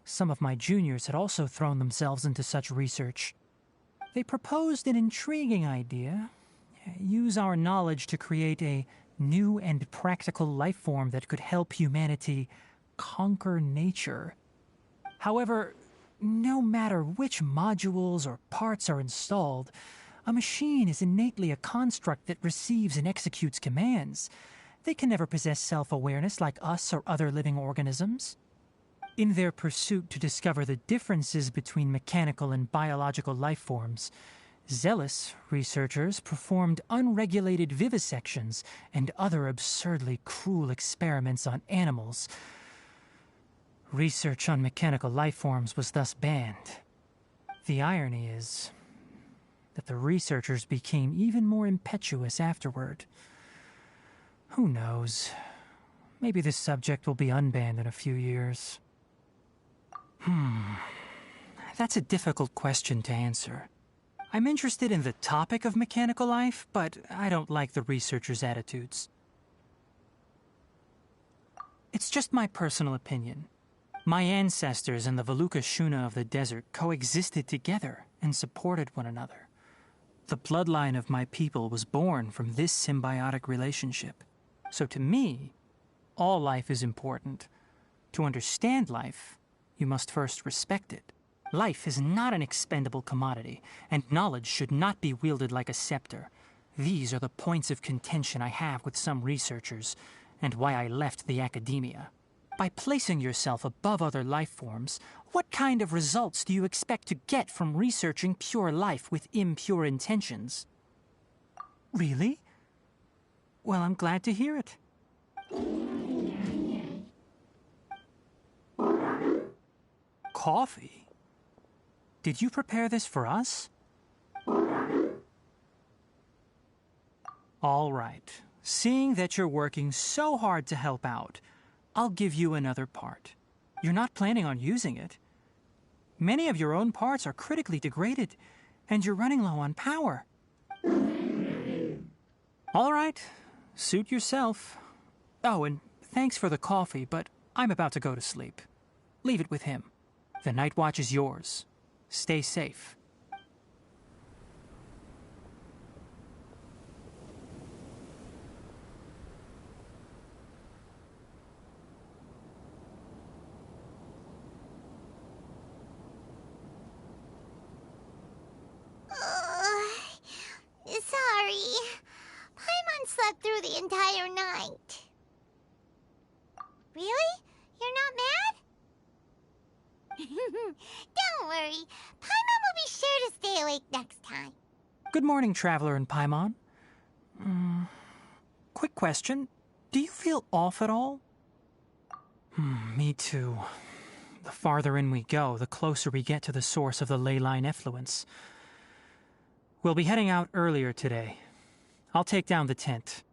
Some of my juniors had also thrown themselves into such research. They proposed an intriguing idea. Use our knowledge to create a new and practical lifeform that could help humanity conquer nature. However, no matter which modules or parts are installed, a machine is innately a construct that receives and executes commands. They can never possess self-awareness like us or other living organisms. In their pursuit to discover the differences between mechanical and biological lifeforms, zealous researchers performed unregulated vivisections and other absurdly cruel experiments on animals. Research on mechanical lifeforms was thus banned. The irony is that the researchers became even more impetuous afterward. Who knows? Maybe this subject will be unbanned in a few years. That's a difficult question to answer. I'm interested in the topic of mechanical life, but I don't like the researchers' attitudes. It's just my personal opinion. My ancestors and the Valuka Shuna of the desert coexisted together and supported one another. The bloodline of my people was born from this symbiotic relationship. So to me, all life is important. To understand life, you must first respect it. Life is not an expendable commodity, and knowledge should not be wielded like a scepter. These are the points of contention I have with some researchers, and why I left the academia. By placing yourself above other life forms, what kind of results do you expect to get from researching pure life with impure intentions? Really? Well, I'm glad to hear it. Coffee? Did you prepare this for us? All right. Seeing that you're working so hard to help out, I'll give you another part. You're not planning on using it. Many of your own parts are critically degraded, and you're running low on power. All right. Suit yourself. Oh, and thanks for the coffee, but I'm about to go to sleep. Leave it with him. The night watch is yours. Stay safe. Sorry. Paimon slept through the entire night. Really? You're not mad? Don't worry. Paimon will be sure to stay awake next time. Good morning, Traveler and Paimon. Quick question. Do you feel off at all? Me too. The farther in we go, the closer we get to the source of the ley line effluence. We'll be heading out earlier today. I'll take down the tent.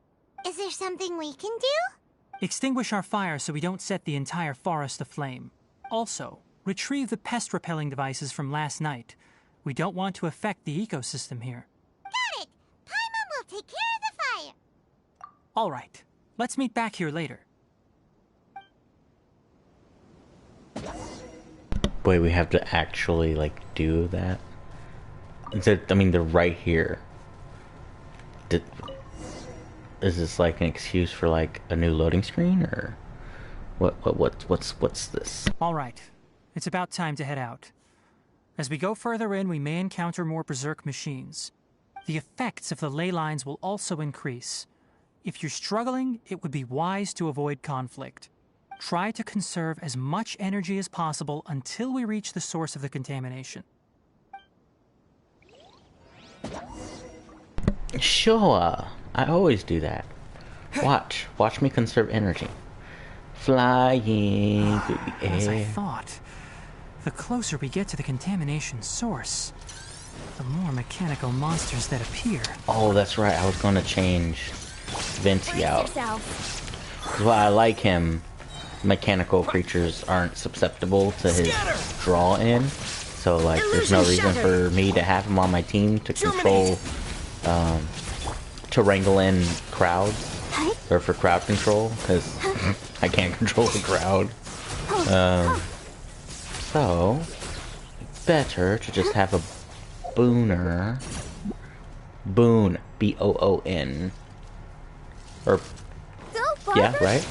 Is there something we can do? Extinguish our fire so we don't set the entire forest aflame. Also, retrieve the pest-repelling devices from last night. We don't want to affect the ecosystem here. Got it! Paimon will take care of the fire. All right. Let's meet back here later. Wait, we have to actually, like, do that? I mean, they're right here. is this like an excuse for like a new loading screen, or what's this? All right. It's about time to head out. As we go further in, we may encounter more berserk machines. The effects of the ley lines will also increase. If you're struggling, it would be wise to avoid conflict. Try to conserve as much energy as possible until we reach the source of the contamination. Sure, I always do that. Watch me conserve energy. Flying through the air. As I thought, the closer we get to the contamination source, the more mechanical monsters that appear. Oh, that's right. I was going to change Venti out. Well, I like him. Mechanical creatures aren't susceptible to his draw in. So, like, there's no reason for me to have him on my team to control, to wrangle in crowds. Or for crowd control, because I can't control the crowd. So, better to just have a booner. Boon. B-O-O-N. Or, yeah, right?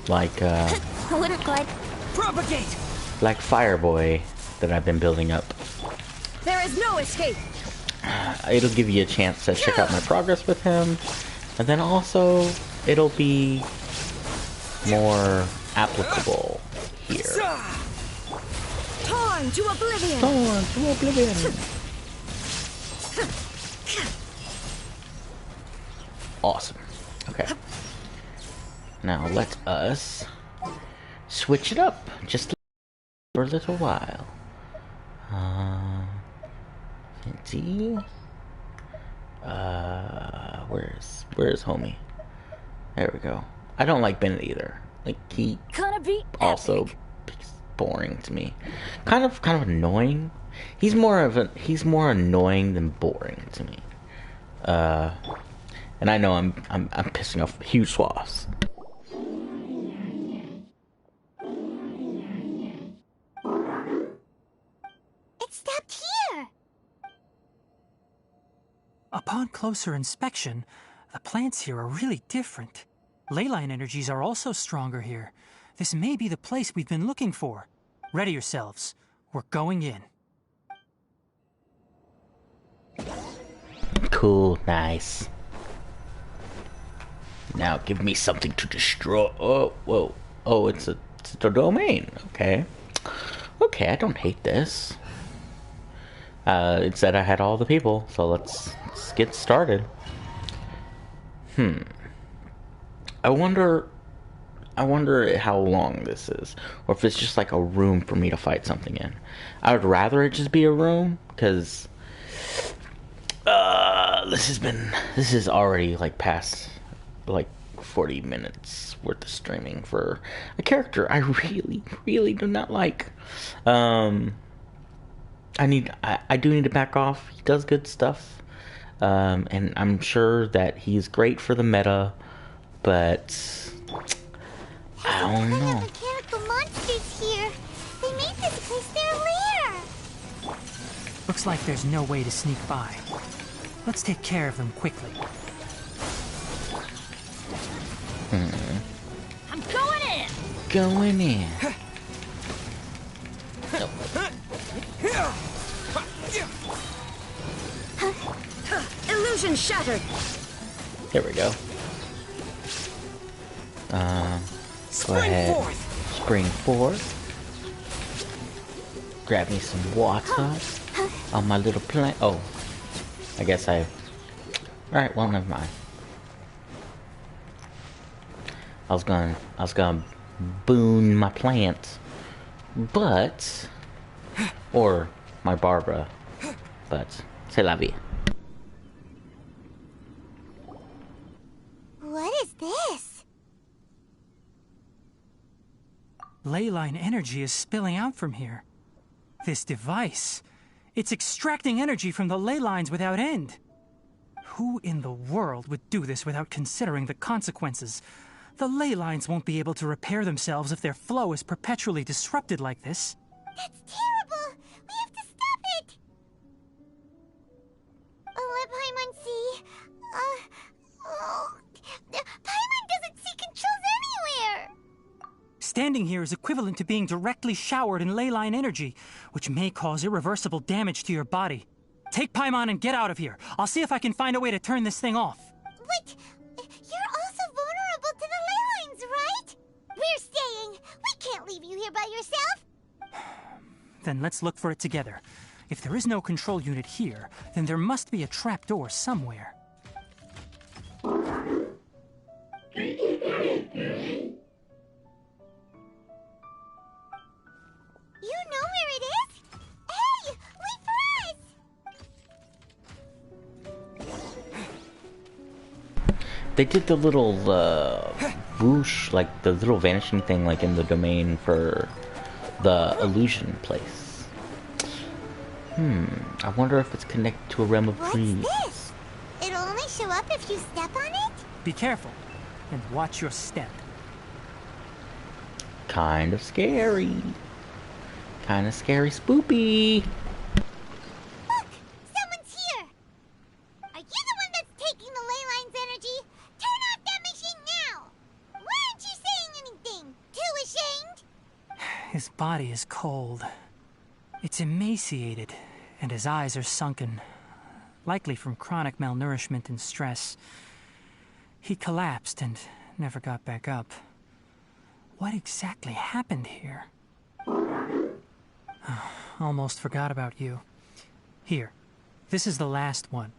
Like, Propagate! like Fireboy that I've been building up. There is no escape! It'll give you a chance to check out my progress with him, and then also it'll be more applicable here. Torn to oblivion! Torn to oblivion! Awesome. Okay. Now let us switch it up just for a little while. Venti. Where's homie? There we go. I don't like Bennett either. Like, he also is boring to me. Kind of annoying. He's more annoying than boring to me. And I know I'm pissing off huge swaths. It stopped here! Upon closer inspection, the plants here are really different. Leyline energies are also stronger here. This may be the place we've been looking for. Ready yourselves. We're going in. Cool, nice. Now give me something to destroy. Oh, whoa. Oh, it's a domain. Okay. Okay, I don't hate this. It said I had all the people, so let's get started. I wonder how long this is, or if it's just like a room for me to fight something in. I would rather it just be a room, because this is already like past like 40 minutes worth of streaming for a character I really do not like. I do need to back off. He does good stuff, and I'm sure that he's great for the meta, but I don't know. Mechanical monsters here. They made this place their lair. Looks like there's no way to sneak by. Let's take care of them quickly. I'm going in! Going in. Illusion shattered! Here we go. Go ahead. Spring forth. Grab me some water on my little plant. Oh, I guess I. Alright, well, never mind. I was gonna boon my plant, but, or my Barbara, but c'est la vie. What is this? Leyline energy is spilling out from here. This device, it's extracting energy from the ley lines without end. Who in the world would do this without considering the consequences? The ley lines won't be able to repair themselves if their flow is perpetually disrupted like this. That's terrible! We have to stop it! standing here is equivalent to being directly showered in ley line energy, which may cause irreversible damage to your body. Take Paimon and get out of here. I'll see if I can find a way to turn this thing off. Wait, you're also vulnerable to the ley lines, right? We're staying. We can't leave you here by yourself. Then let's look for it together. If there is no control unit here, then there must be a trapdoor somewhere. You know where it is? Hey, wait for us! They did the little whoosh, like the little vanishing thing, like in the domain for the illusion place. I wonder if it's connected to a realm of dreams. What's this? It'll only show up if you step on it? Be careful, and watch your step. Kind of scary. Kind of scary spoopy. Look! Someone's here! Are you the one that's taking the ley line's energy? Turn off that machine now! Why aren't you saying anything? Too ashamed? His body is cold. It's emaciated, and his eyes are sunken, likely from chronic malnourishment and stress. He collapsed and never got back up. What exactly happened here? Almost forgot about you. Here, this is the last one.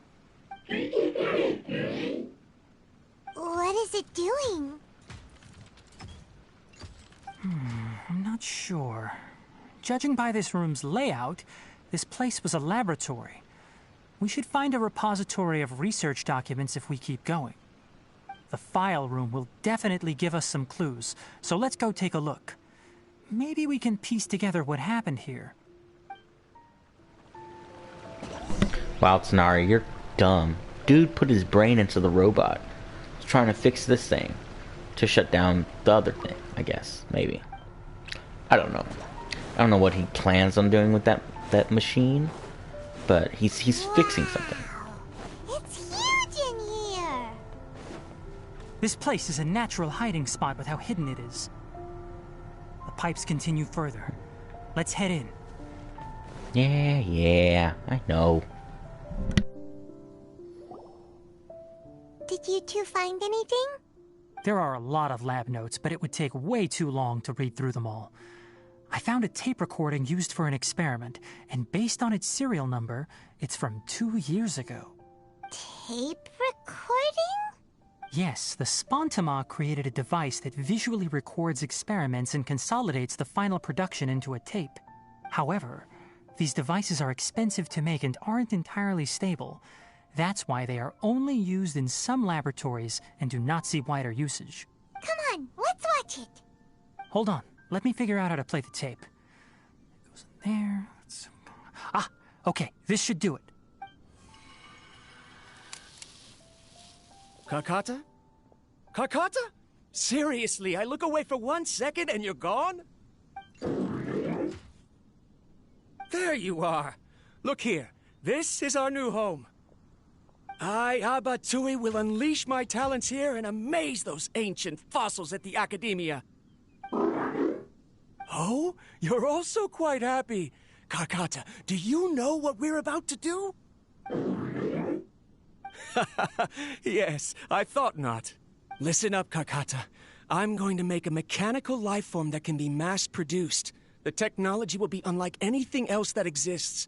What is it doing? I'm not sure. Judging by this room's layout, this place was a laboratory. We should find a repository of research documents if we keep going. The file room will definitely give us some clues, so let's go take a look. Maybe we can piece together what happened here. Wow, Tsunari, you're dumb. Dude put his brain into the robot. He's trying to fix this thing to shut down the other thing, I guess. Maybe. I don't know. I don't know what he plans on doing with that machine, but he's fixing something. It's huge in here! This place is a natural hiding spot with how hidden it is. The pipes continue further. Let's head in. Yeah, I know. Did you two find anything? There are a lot of lab notes, but it would take way too long to read through them all. I found a tape recording used for an experiment, and based on its serial number, it's from 2 years ago. Tape recording? Yes, the Spontama created a device that visually records experiments and consolidates the final production into a tape. However, these devices are expensive to make and aren't entirely stable. That's why they are only used in some laboratories and do not see wider usage. Come on, let's watch it. Hold on, let me figure out how to play the tape. It goes in there. Okay, this should do it. Kakata? Kakata? Seriously, I look away for 1 second and you're gone? There you are. Look here. This is our new home. I, Abatui, will unleash my talents here and amaze those ancient fossils at the Academia. Oh, you're also quite happy. Kakata, do you know what we're about to do? Yes, I thought not. Listen up, Kakata. I'm going to make a mechanical life form that can be mass-produced. The technology will be unlike anything else that exists.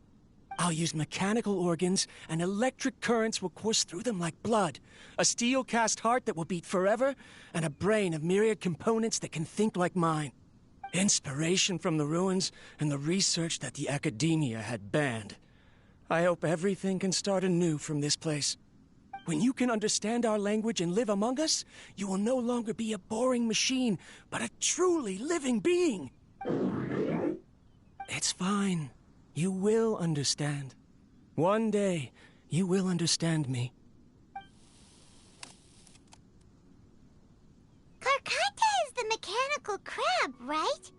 I'll use mechanical organs, and electric currents will course through them like blood. A steel-cast heart that will beat forever, and a brain of myriad components that can think like mine. Inspiration from the ruins and the research that the Academia had banned. I hope everything can start anew from this place. When you can understand our language and live among us, you will no longer be a boring machine, but a truly living being. It's fine. You will understand. One day, you will understand me. Karkata is the mechanical crab, right?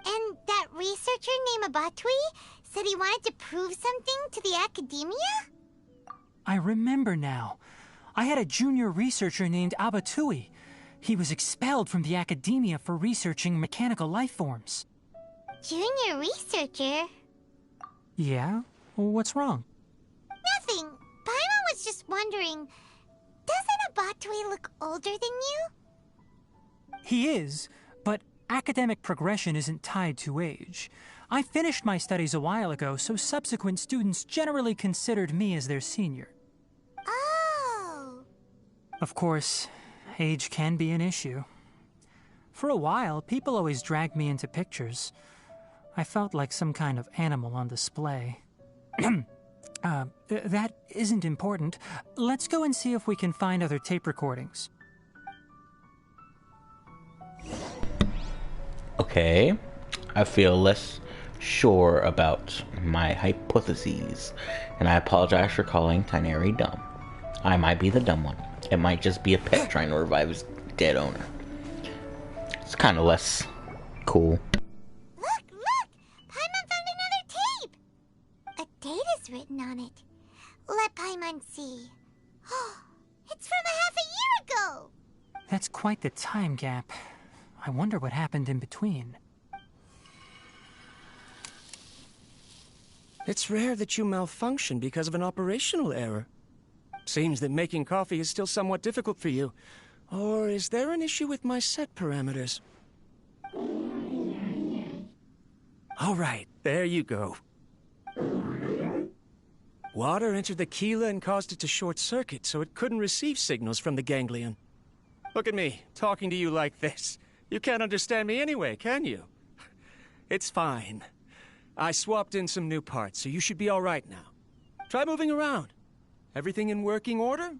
And that researcher named Abatui said he wanted to prove something to the Academia? I remember now. I had a junior researcher named Abatui. He was expelled from the academia for researching mechanical life forms. Junior researcher? Yeah? What's wrong? Nothing. Paimon was just wondering, doesn't Abatui look older than you? He is, but academic progression isn't tied to age. I finished my studies a while ago, so subsequent students generally considered me as their senior. Oh. Of course, age can be an issue. For a while, people always dragged me into pictures. I felt like some kind of animal on display. That isn't important. Let's go and see if we can find other tape recordings. Okay, I feel less sure about my hypotheses, and I apologize for calling Tineri dumb. I might be the dumb one. It might just be a pet trying to revive his dead owner. It's kind of less cool. Look! Paimon found another tape! A date is written on it. Let Paimon see. It's from a half a year ago! That's quite the time gap. I wonder what happened in between. It's rare that you malfunction because of an operational error. Seems that making coffee is still somewhat difficult for you. Or is there an issue with my set parameters? All right, there you go. Water entered the chela and caused it to short-circuit, so it couldn't receive signals from the ganglion. Look at me, talking to you like this. You can't understand me anyway, can you? It's fine. I swapped in some new parts, so you should be all right now. Try moving around. Everything in working order?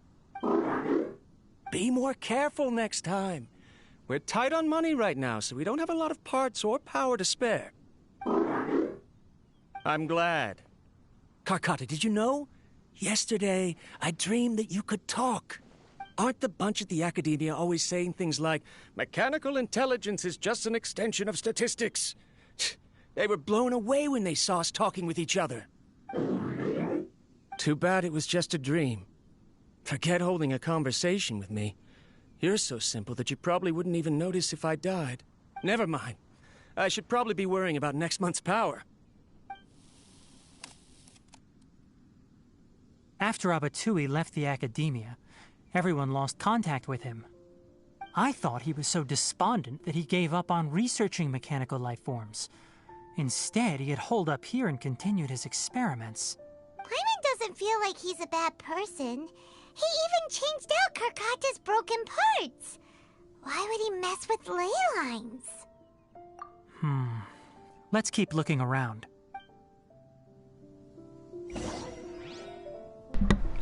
Be more careful next time. We're tight on money right now, so we don't have a lot of parts or power to spare. I'm glad. Karkata, did you know? Yesterday, I dreamed that you could talk. Aren't the bunch at the Academia always saying things like, mechanical intelligence is just an extension of statistics? They were blown away when they saw us talking with each other. Too bad it was just a dream. Forget holding a conversation with me. You're so simple that you probably wouldn't even notice if I died. Never mind. I should probably be worrying about next month's power. After Abatui left the Academia, everyone lost contact with him. I thought he was so despondent that he gave up on researching mechanical life forms. Instead, he had holed up here and continued his experiments. Paimon doesn't feel like he's a bad person. He even changed out Karkata's broken parts. Why would he mess with ley lines? Let's keep looking around.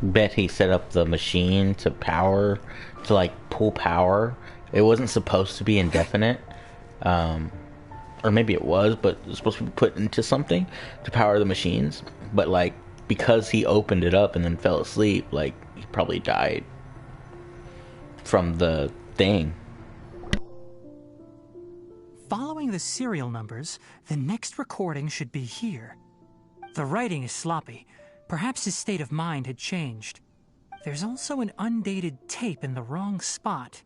Bet he set up the machine to pull power. It wasn't supposed to be indefinite. Or maybe it was, but it was supposed to be put into something to power the machines. But, because he opened it up and then fell asleep, he probably died from the thing. Following the serial numbers, the next recording should be here. The writing is sloppy. Perhaps his state of mind had changed. There's also an undated tape in the wrong spot.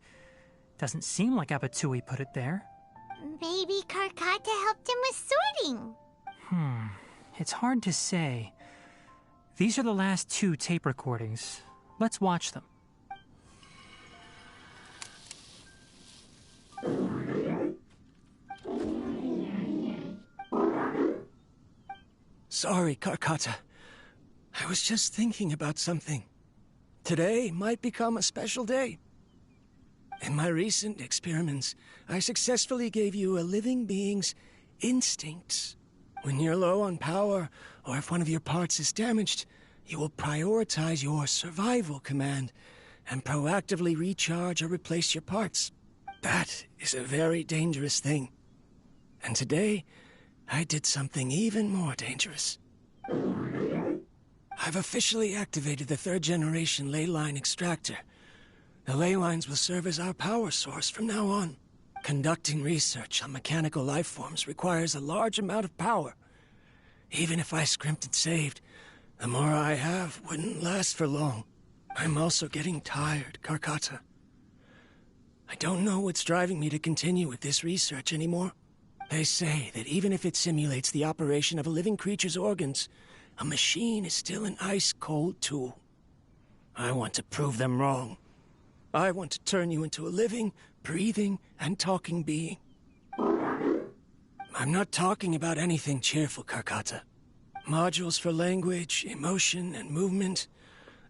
Doesn't seem like Abatui put it there. Maybe Karkata helped him with sorting. It's hard to say. These are the last 2 tape recordings. Let's watch them. Sorry, Karkata. I was just thinking about something. Today might become a special day. In my recent experiments, I successfully gave you a living being's instincts. When you're low on power, or if one of your parts is damaged, you will prioritize your survival command and proactively recharge or replace your parts. That is a very dangerous thing. And today, I did something even more dangerous. I've officially activated the 3rd generation ley line extractor. The ley lines will serve as our power source from now on. Conducting research on mechanical life forms requires a large amount of power. Even if I scrimped and saved, the more I have wouldn't last for long. I'm also getting tired, Karkata. I don't know what's driving me to continue with this research anymore. They say that even if it simulates the operation of a living creature's organs, a machine is still an ice-cold tool. I want to prove them wrong. I want to turn you into a living, breathing, and talking being. I'm not talking about anything cheerful, Karkata. Modules for language, emotion, and movement.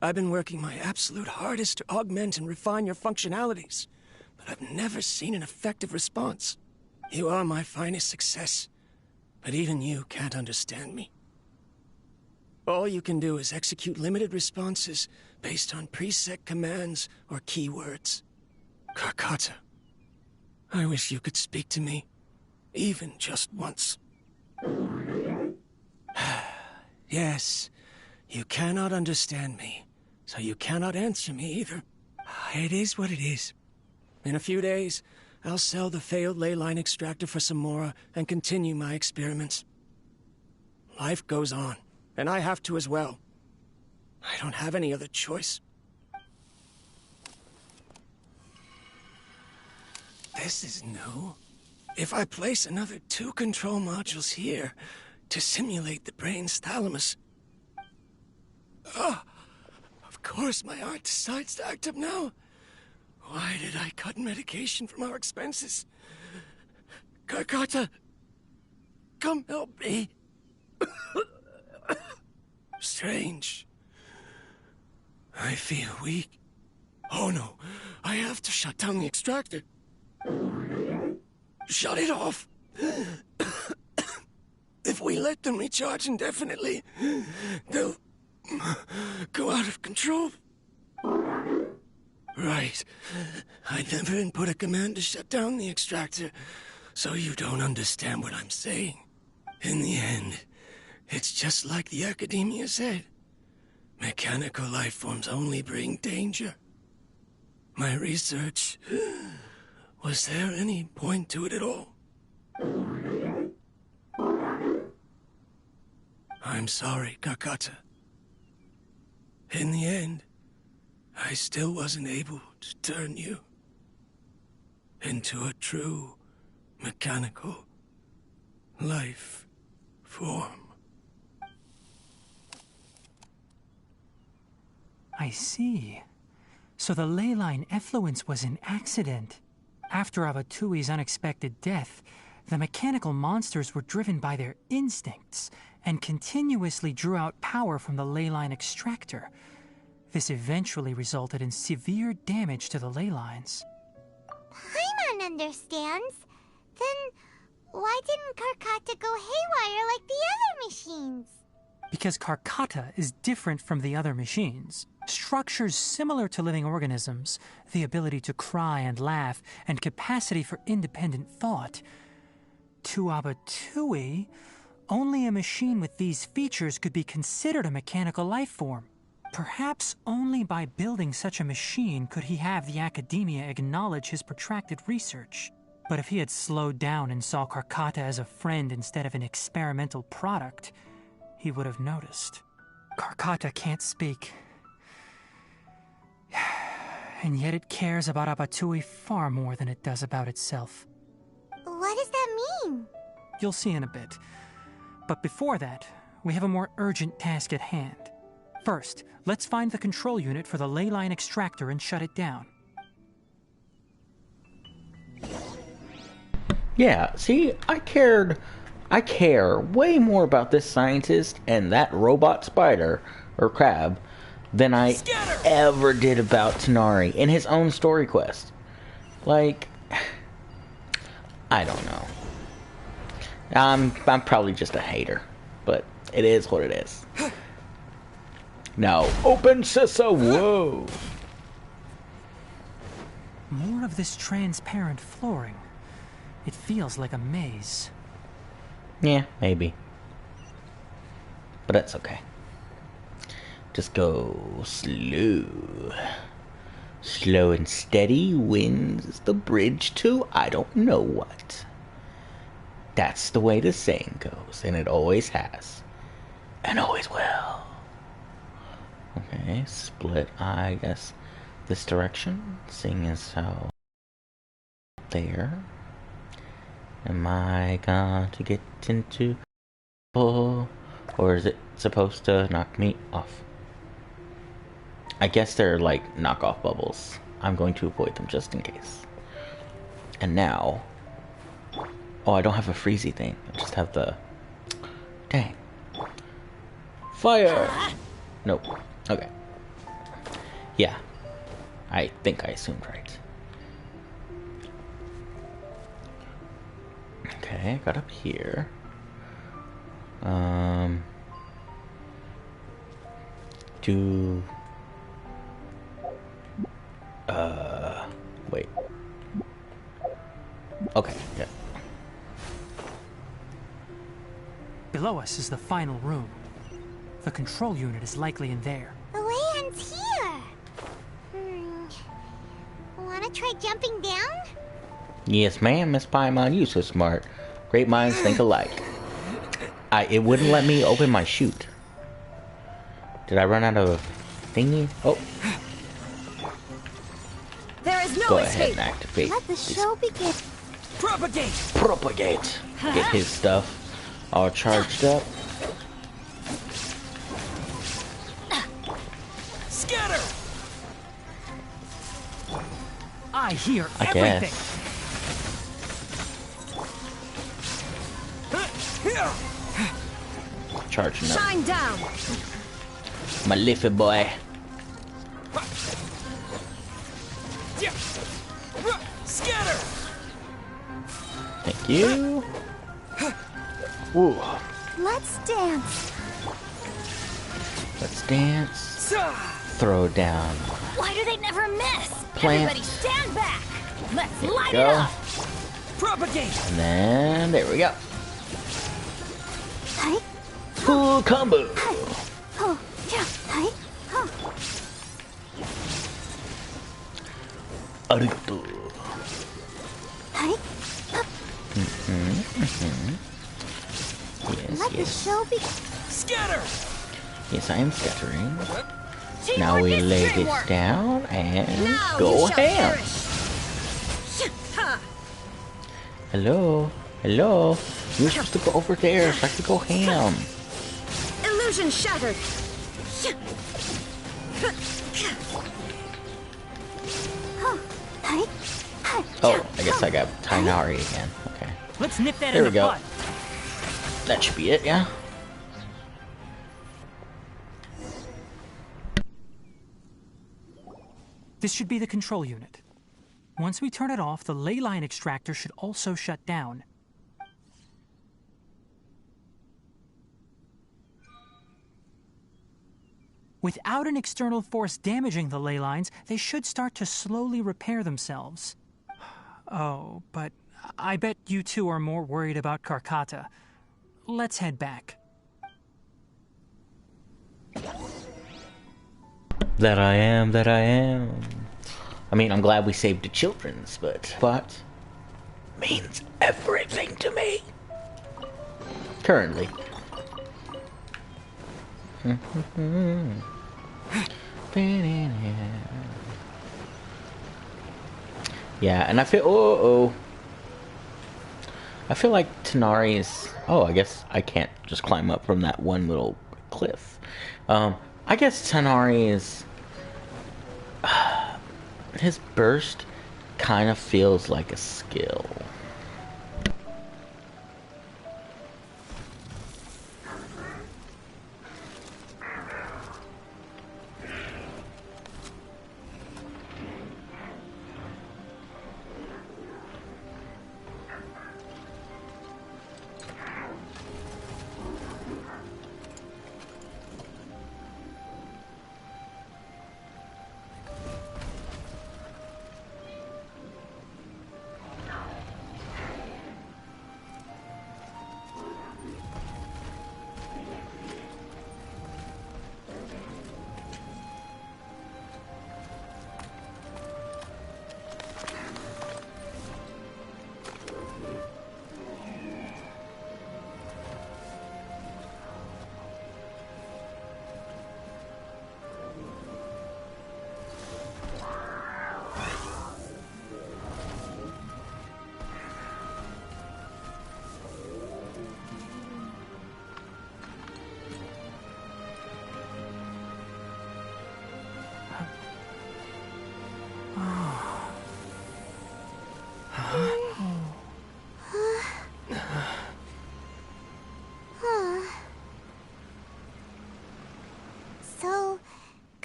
I've been working my absolute hardest to augment and refine your functionalities, but I've never seen an effective response. You are my finest success, but even you can't understand me. All you can do is execute limited responses based on preset commands or keywords. Karkata, I wish you could speak to me, even just once. Yes, you cannot understand me, so you cannot answer me either. It is what it is. In a few days, I'll sell the failed ley line extractor for some more and continue my experiments. Life goes on, and I have to as well. I don't have any other choice. This is new. If I place another 2 control modules here to simulate the brain's thalamus... of course my heart decides to act up now. Why did I cut medication from our expenses? Karkata, come help me. Strange. I feel weak. Oh no, I have to shut down the extractor. Shut it off. If we let them recharge indefinitely, they'll go out of control. Right. I never input a command to shut down the extractor, so you don't understand what I'm saying. In the end, it's just like the Academia said. Mechanical life forms only bring danger. My research... Was there any point to it at all? I'm sorry, Karkata. In the end, I still wasn't able to turn you into a true mechanical life form. I see. So the ley line effluence was an accident. After Abatui's unexpected death, the mechanical monsters were driven by their instincts and continuously drew out power from the ley line extractor. This eventually resulted in severe damage to the ley lines. Paimon understands. Then why didn't Karkata go haywire like the other machines? Because Karkata is different from the other machines. Structures similar to living organisms, the ability to cry and laugh, and capacity for independent thought. To Abatui, only a machine with these features could be considered a mechanical life form. Perhaps only by building such a machine could he have the Academia acknowledge his protracted research. But if he had slowed down and saw Karkata as a friend instead of an experimental product, he would have noticed. Karkata can't speak. And yet it cares about Abatui far more than it does about itself. What does that mean? You'll see in a bit. But before that, we have a more urgent task at hand. First, let's find the control unit for the ley line extractor and shut it down. Yeah, see, I care way more about this scientist and that robot spider, or crab, than I ever did about Tanari in his own story quest. Like, I don't know. I'm probably just a hater, but it is what it is. Now, open Sissa, whoa! More of this transparent flooring. It feels like a maze. Yeah, maybe. But that's okay. Just go slow. Slow and steady wins the bridge to I don't know what. That's the way the saying goes, and it always has. And always will. Okay, split, I guess, this direction, seeing as how there. Am I going to get into bubble, or is it supposed to knock me off? I guess they're like knockoff bubbles. I'm going to avoid them just in case. And now, oh, I don't have a freezy thing. I just have the, dang, fire. Nope. Okay. Yeah, I think I assumed right. Okay, got up here. Wait. Okay, yeah. Below us is the final room. The control unit is likely in there. The way ends here. Wanna try jumping down? Yes, ma'am, Miss Paimon, you so smart. Great minds think alike. It wouldn't let me open my chute. Did I run out of thingy? Oh. There is no Go escape. ahead and activate. Let the show begin. Propagate! Propagate. Get his stuff all charged up. Scatter! I hear I everything. guess. Charging up. Shine down. My liffy boy. Scatter! Thank you. Ooh. Let's dance. Let's dance. Throw down. Why do they never miss? Plant. Everybody stand back. Let's There we light it go. up. Propagate! And then there we go. Hi. Full combo. Oh, yeah. Hi. Oh. Arigato. Hi. Yes, Let the yes. show begin. Scatter! Yes, I am scattering. Teamwork Now we is lay teamwork. this down and Now go you shall ham. perish. Ha! Hello? Hello? You're supposed to go over there so I can go ham. Illusion shattered. Oh, hi. Hi. Oh, I guess I got Tainari again. Okay. Let's nip that There in we the go. bud. That should be it, yeah? This should be the control unit. Once we turn it off, the ley line extractor should also shut down. Without an external force damaging the ley lines, they should start to slowly repair themselves. Oh, but I bet you two are more worried about Karkata. Let's head back. That I am, that I am. I mean, I'm glad we saved the children's, but means everything to me. Currently. Yeah, and I feel, I feel like Tanari is, I guess I can't just climb up from that one little cliff. I guess Tanari is, his burst kind of feels like a skill.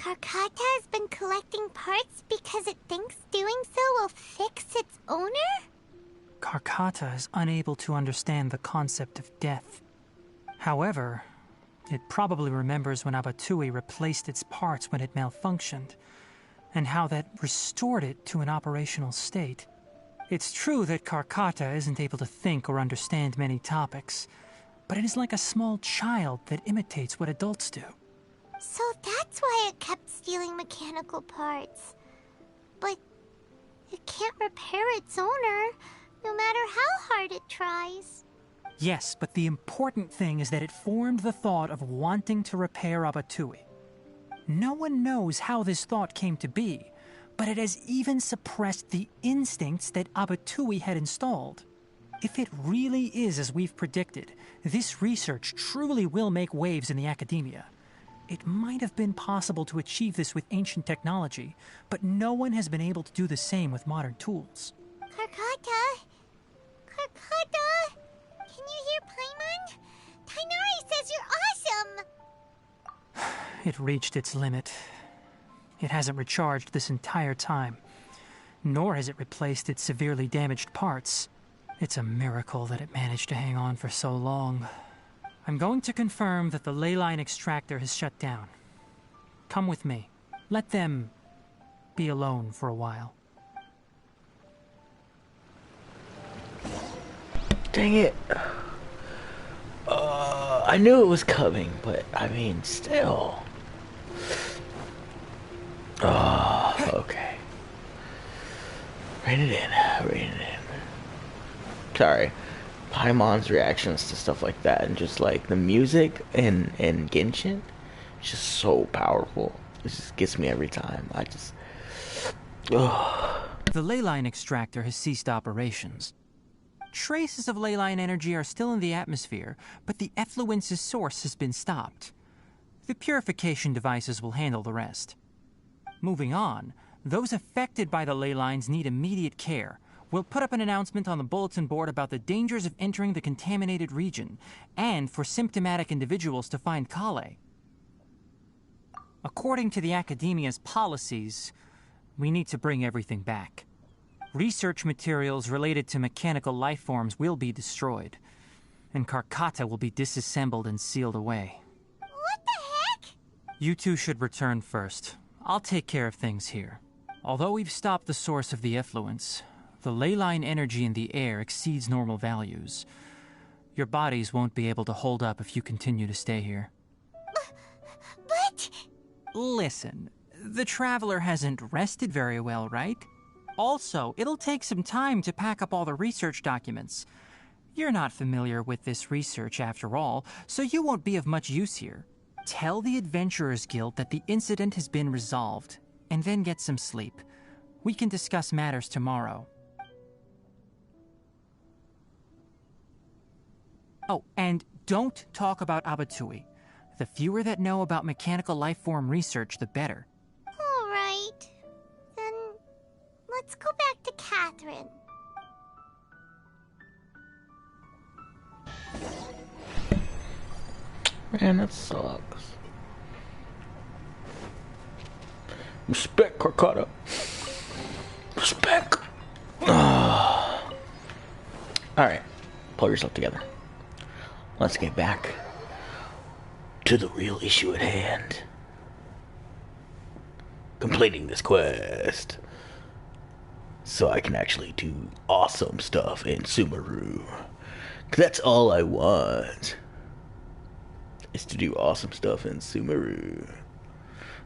Karkata has been collecting parts because it thinks doing so will fix its owner? Karkata is unable to understand the concept of death. However, it probably remembers when Abatui replaced its parts when it malfunctioned, and how that restored it to an operational state. It's true that Karkata isn't able to think or understand many topics, but it is like a small child that imitates what adults do. So that's why it kept stealing mechanical parts. But it can't repair its owner, no matter how hard it tries. Yes, but the important thing is that it formed the thought of wanting to repair Abatui. No one knows how this thought came to be, but it has even suppressed the instincts that Abatui had installed. If it really is as we've predicted, this research truly will make waves in the academia. It might have been possible to achieve this with ancient technology, but no one has been able to do the same with modern tools. Karkata? Karkata? Can you hear Paimon? Tainari says you're awesome! It reached its limit. It hasn't recharged this entire time, nor has it replaced its severely damaged parts. It's a miracle that it managed to hang on for so long. I'm going to confirm that the ley line extractor has shut down. Come with me. Let them be alone for a while. Dang it. I knew it was coming, but I mean, still. Oh, okay. Rein it in. Sorry. Paimon's reactions to stuff like that, and just like the music in Genshin, it's just so powerful. It just gets me every time. The ley line extractor has ceased operations. Traces of ley line energy are still in the atmosphere, but the effluence's source has been stopped. The purification devices will handle the rest. Moving on, those affected by the ley lines need immediate care. We'll put up an announcement on the bulletin board about the dangers of entering the contaminated region, and for symptomatic individuals to find Kale. According to the Academia's policies, we need to bring everything back. Research materials related to mechanical life forms will be destroyed, and Karkata will be disassembled and sealed away. What the heck? You two should return first. I'll take care of things here. Although we've stopped the source of the effluence, the ley line energy in the air exceeds normal values. Your bodies won't be able to hold up if you continue to stay here. But... Listen, the Traveler hasn't rested very well, right? Also, it'll take some time to pack up all the research documents. You're not familiar with this research after all, so you won't be of much use here. Tell the Adventurers Guild that the incident has been resolved, and then get some sleep. We can discuss matters tomorrow. Oh, and don't talk about Abatui. The fewer that know about mechanical life form research, the better. All right. Then let's go back to Catherine. Man, that sucks. Respect, Karkata. Respect. Alright, pull yourself together. Let's get back to the real issue at hand. Completing this quest, so I can actually do awesome stuff in Sumeru. 'Cause that's all I want, is to do awesome stuff in Sumeru.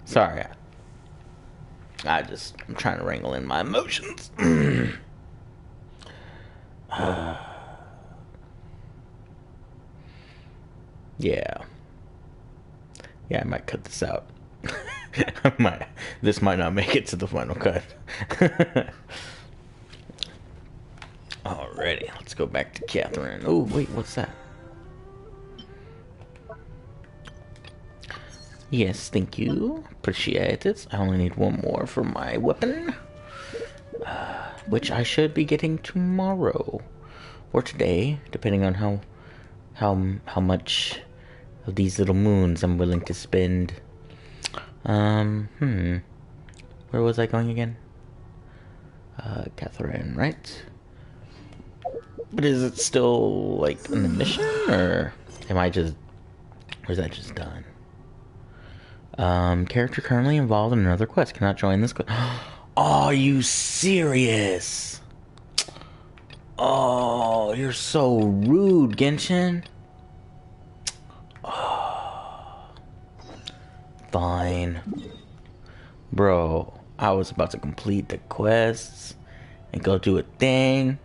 Sorry, I'm trying to wrangle in my emotions. Yeah, I might cut this out. This might not make it to the final cut. Alrighty, let's go back to Catherine. Oh, wait, what's that? Yes, thank you. Appreciate it. I only need one more for my weapon, which I should be getting tomorrow or today, depending on how much of these little moons I'm willing to spend Where was I going again? Catherine, right? But is it still, like, in the mission, or am I just... or is that just done? Character currently involved in another quest. Cannot join this quest. Oh, are you serious? Oh, you're so rude, Genshin. Oh. Fine. Bro, I was about to complete the quests and go do a thing.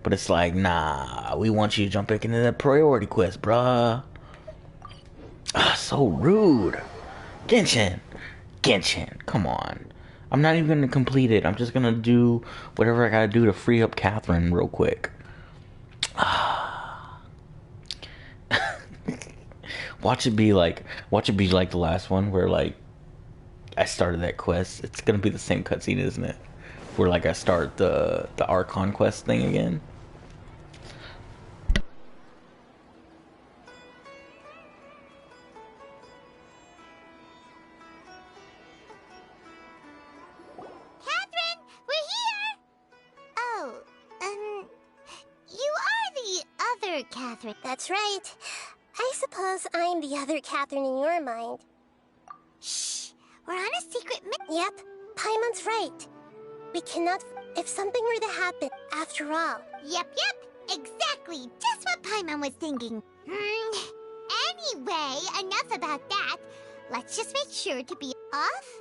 But it's like, nah, we want you to jump back into that priority quest, bruh. Ah, so rude. Genshin, come on. I'm not even gonna complete it. I'm just gonna do whatever I gotta do to free up Catherine real quick. Watch it be like the last one where, like, I started that quest. It's gonna be the same cutscene, isn't it? Where, like, I start the Archon quest thing again. Catherine. That's right. I suppose I'm the other Catherine in your mind. Shh! We're on a secret Yep, Paimon's right. We cannot... if something were to happen, after all. Yep, exactly. Just what Paimon was thinking. Anyway, enough about that. Let's just make sure to be off.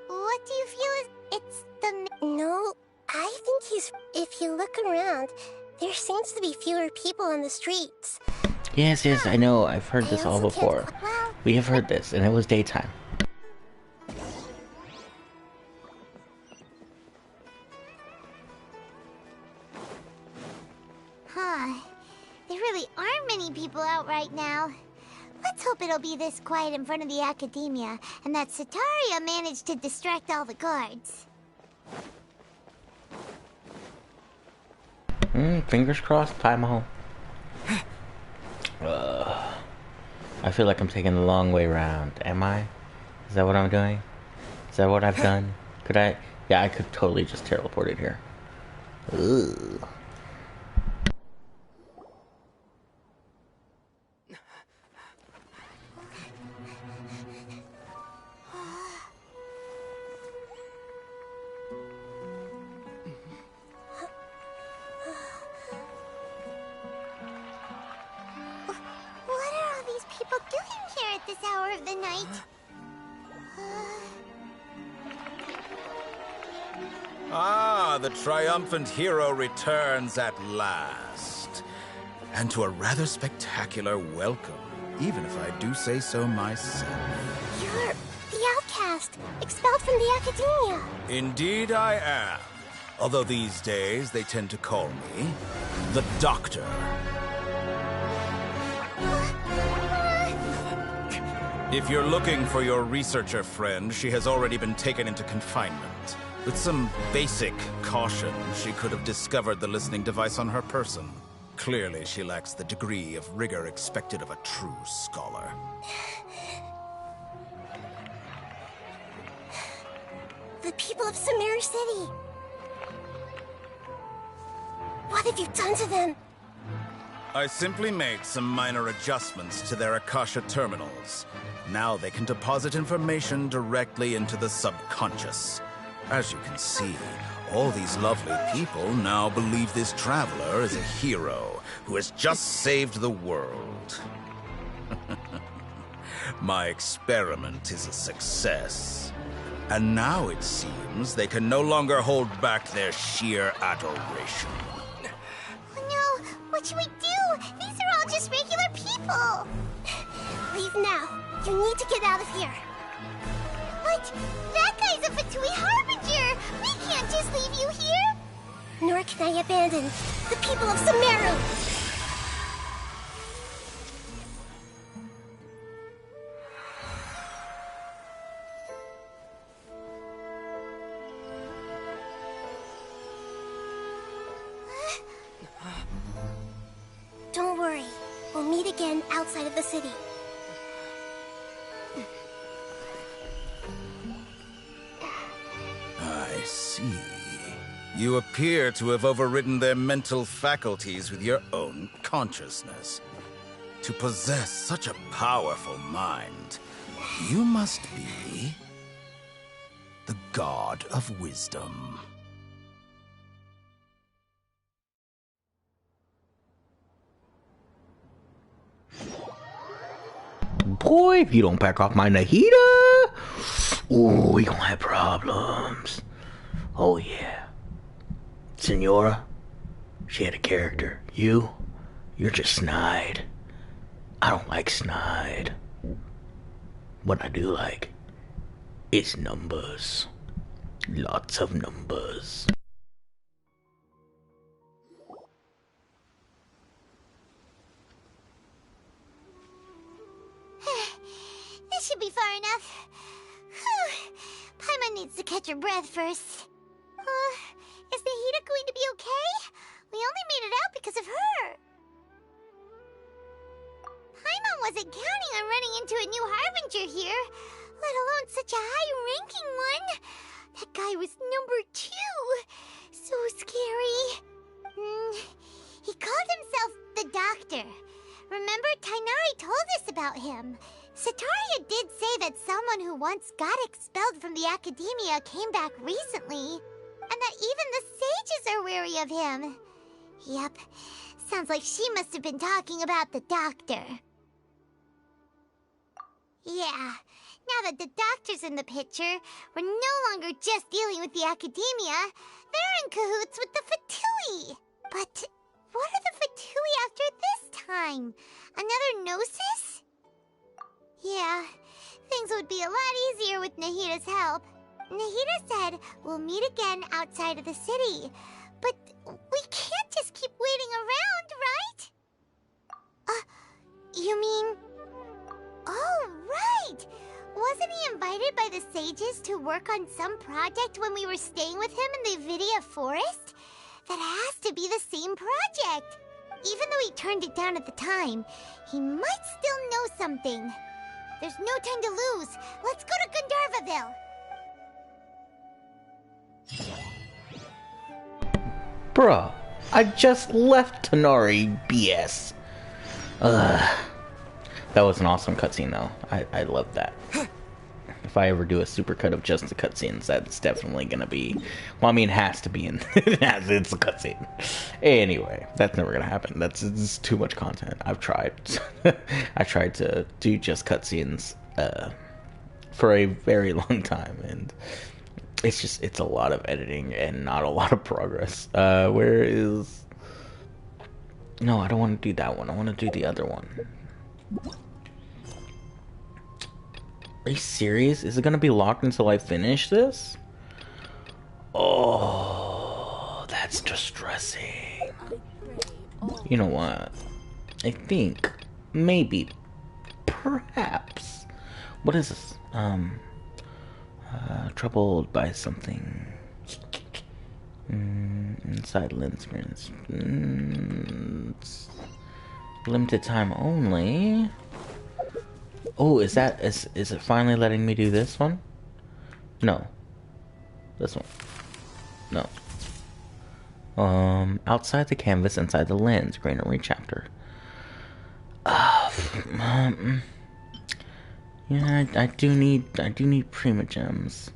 What do you feel is... it's the... No, I think he's... if you look around... there seems to be fewer people on the streets. Yes, I know. I've heard this all before. We have heard this, and it was daytime. There really aren't many people out right now. Let's hope it'll be this quiet in front of the Academia, and that Sataria managed to distract all the guards. Fingers crossed, Paimon. I feel like I'm taking the long way around. Am I? Is that what I'm doing? Is that what I've done? Could I? Yeah, I could totally just teleport it here. Ugh. This hour of the night. The triumphant hero returns at last. And to a rather spectacular welcome, even if I do say so myself. You're the outcast, expelled from the Academia. Indeed I am. Although these days they tend to call me the Doctor. If you're looking for your researcher friend, she has already been taken into confinement. With some basic caution, she could have discovered the listening device on her person. Clearly, she lacks the degree of rigor expected of a true scholar. The people of Sumeru City. What have you done to them? I simply made some minor adjustments to their Akasha terminals. Now they can deposit information directly into the subconscious. As you can see, all these lovely people now believe this traveler is a hero who has just saved the world. My experiment is a success. And now it seems they can no longer hold back their sheer adoration. Oh no! What should we do? These are all just regular people! Leave now. You need to get out of here. What? That guy's a Fatui Harbinger! We can't just leave you here! Nor can I abandon the people of Sumeru! Don't worry. We'll meet again outside of the city. see. You appear to have overridden their mental faculties with your own consciousness. To possess such a powerful mind, you must be the God of Wisdom. Boy, if you don't back off my Nahida, ooh, we gonna have problems. Oh yeah. Senora, she had a character. You're just snide. I don't like snide. What I do like is numbers. Lots of numbers. This should be far enough. Whew. Paimon needs to catch her breath first. Is Nahida going to be okay? We only made it out because of her. Paimon wasn't counting on running into a new Harbinger here, let alone such a high-ranking one. That guy was number 2. So scary. He called himself the Doctor. Remember, Tighnari told us about him. Sataria did say that someone who once got expelled from the Academia came back recently, and that even the sages are wary of him. Yep, sounds like she must have been talking about the Doctor. Yeah, now that the Doctor's in the picture, we're no longer just dealing with the Academia, they're in cahoots with the Fatui. But what are the Fatui after this time? Another Gnosis? Yeah, things would be a lot easier with Nahida's help. Nahida said we'll meet again outside of the city. But we can't just keep waiting around, right? You mean... Oh, right! Wasn't he invited by the sages to work on some project when we were staying with him in the Avidia Forest? That has to be the same project. Even though he turned it down at the time, he might still know something. There's no time to lose. Let's go to Gandharvaville. Bruh, I just left Tighnari BS. That was an awesome cutscene though. I love that. If I ever do a supercut of just the cutscenes, that's definitely gonna be... Well, I mean, it has to be in... it's a cutscene. Anyway, that's never gonna happen. It's too much content. I've tried. I tried to do just cutscenes for a very long time, and it's a lot of editing and not a lot of progress. Where is... No, I don't want to do that one. I want to do the other one. Are you serious? Is it gonna be locked until I finish this? Oh, that's distressing. You know what? I think, maybe, perhaps. What is this? Troubled by something. Inside lens screens. Limited time only. Oh, is it finally letting me do this one? No. This one. No. Outside the canvas, inside the lens, granary chapter. Yeah, I do need prima gems.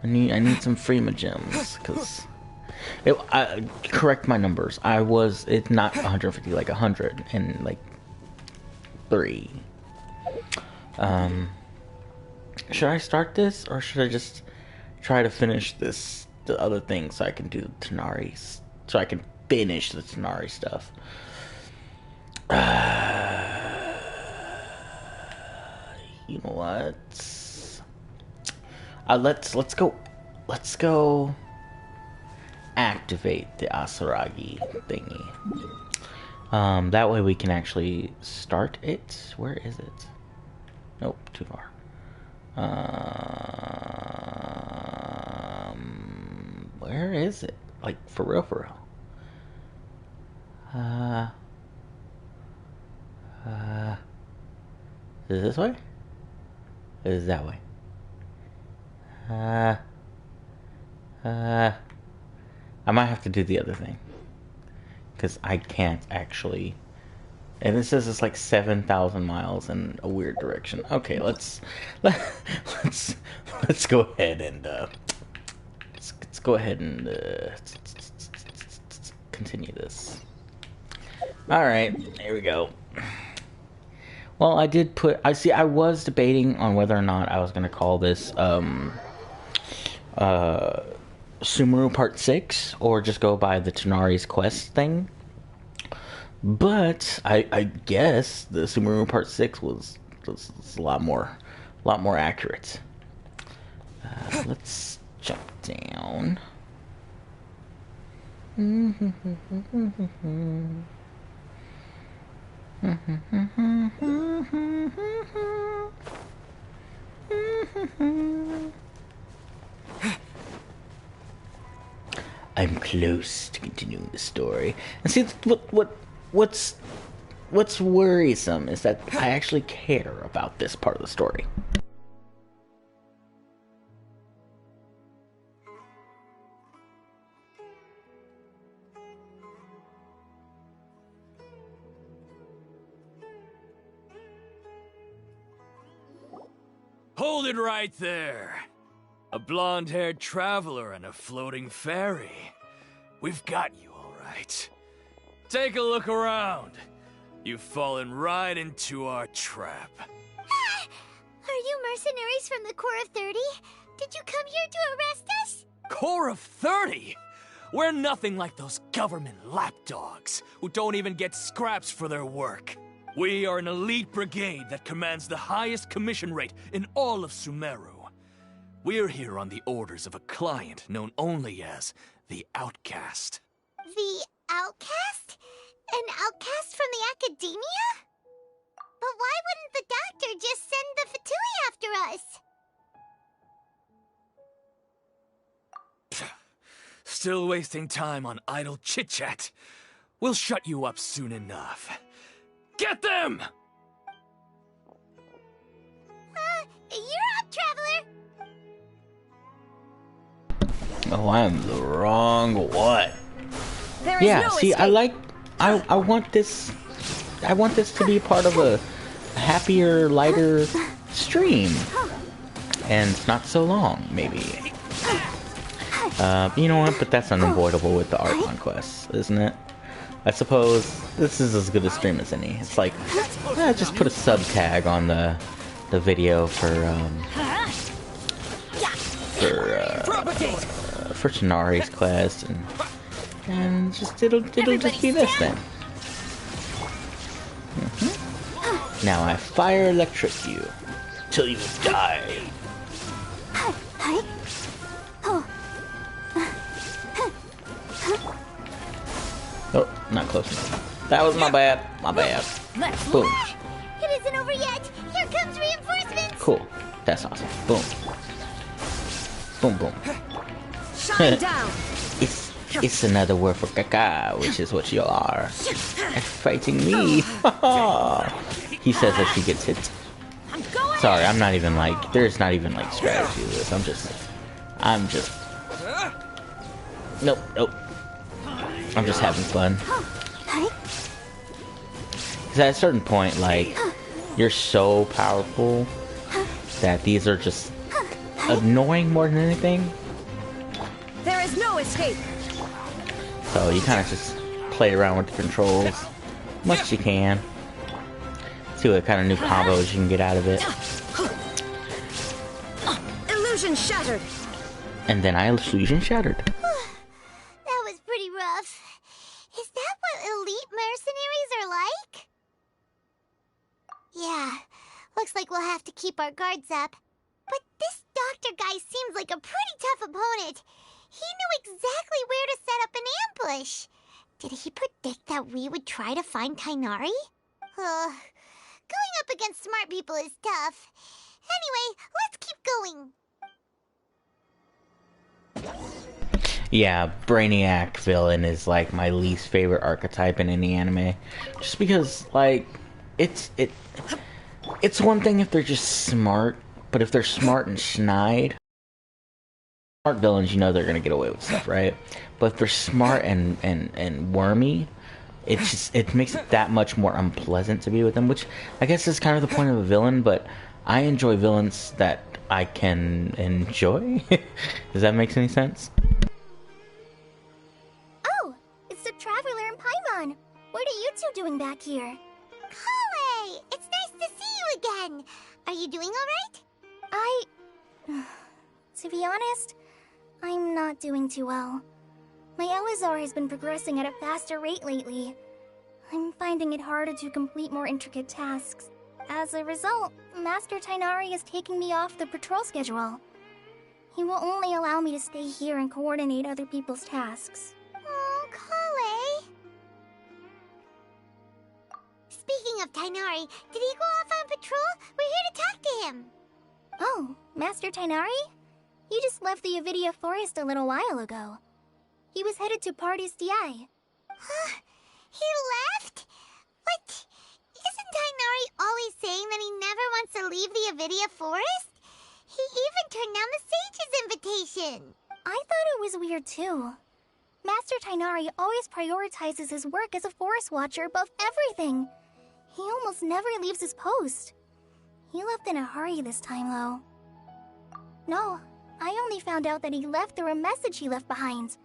I need some prima gems, cause correct my numbers. It's not 150, like 100 and like 3. Should I start this, or should I just try to finish the other thing, so I can do the Tighnari, so I can finish the Tighnari stuff? You know what? Let's go activate the Asaragi thingy. That way we can actually start it. Where is it? Nope, too far. Where is it? Like, for real, for real. Is it this way? Is it that way? I might have to do the other thing. Because I can't actually... And it says it's like 7,000 miles in a weird direction. Okay, let's go ahead and let's go ahead and continue this. All right, here we go. Well, I did put. I was debating on whether or not I was going to call this Sumeru Pt.6 or just go by the Tonari's Quest thing. But I guess the Sumeru Pt.6 was a lot more accurate. Let's jump down. I'm close to continuing the story. And see, what's worrisome is that I actually care about this part of the story. Hold it right there. A blonde-haired traveler and a floating fairy. We've got you, all right. Take a look around. You've fallen right into our trap. Are you mercenaries from the Corps of 30? Did you come here to arrest us? Corps of 30? We're nothing like those government lapdogs who don't even get scraps for their work. We are an elite brigade that commands the highest commission rate in all of Sumeru. We're here on the orders of a client known only as the Outcast. The Outcast? An outcast from the academia? But why wouldn't the doctor just send the Fatui after us? Still wasting time on idle chit-chat. We'll shut you up soon enough. Get them! You're up, traveler! Oh, I'm the wrong one. Yeah, no see, escape. I want this to be part of a happier, lighter stream. And it's not so long, maybe. You know what, but that's unavoidable with the Archon quests, isn't it? I suppose this is as good a stream as any. It's like, just put a sub tag on the video for Tonari's quest, and just it'll just be this then. Now I fire electric you till you die. Oh, not close enough. That was my bad. My bad. Boom. It isn't over yet. Here comes reinforcements. Cool. That's awesome. Boom. Boom, boom. Shine down. It's another word for caca, which is what you are. And fighting me. He says as he gets hit. Sorry, I'm not even like, there's not even like strategy to this. I'm just. Nope. I'm just having fun. Because at a certain point, like, you're so powerful that these are just annoying more than anything. There is no escape. So you kind of just play around with the controls as much as you can. See what kind of new combos you can get out of it. Illusion shattered. And then I illusion shattered. That was pretty rough. Is that what elite mercenaries are like? Yeah, looks like we'll have to keep our guards up. But this doctor guy seems like a pretty tough opponent. He knew exactly where to set up an ambush. Did he predict that we would try to find Tighnari? Going up against smart people is tough. Anyway, let's keep going. Yeah, Brainiac villain is like my least favorite archetype in any anime. Just because, like, it's one thing if they're just smart, but if they're smart and snide, smart villains, you know they're gonna get away with stuff, right? But if they're smart and wormy, it makes it that much more unpleasant to be with them, which I guess is kind of the point of a villain, but I enjoy villains that I can enjoy. Does that make any sense? Oh, it's the Traveler and Paimon. What are you two doing back here? Kale, it's nice to see you again. Are you doing alright? To be honest, I'm not doing too well. My Elazar has been progressing at a faster rate lately. I'm finding it harder to complete more intricate tasks. As a result, Master Tainari is taking me off the patrol schedule. He will only allow me to stay here and coordinate other people's tasks. Oh, Kale. Speaking of Tainari, did he go off on patrol? We're here to talk to him. Oh, Master Tainari? He just left the Avidia Forest a little while ago. He was headed to Party's DI. Huh? He left? What? Isn't Tainari always saying that he never wants to leave the Avidia Forest? He even turned down the Sage's invitation. I thought it was weird too. Master Tainari always prioritizes his work as a forest watcher above everything. He almost never leaves his post. He left in a hurry this time though. No, I only found out that he left through a message he left behind.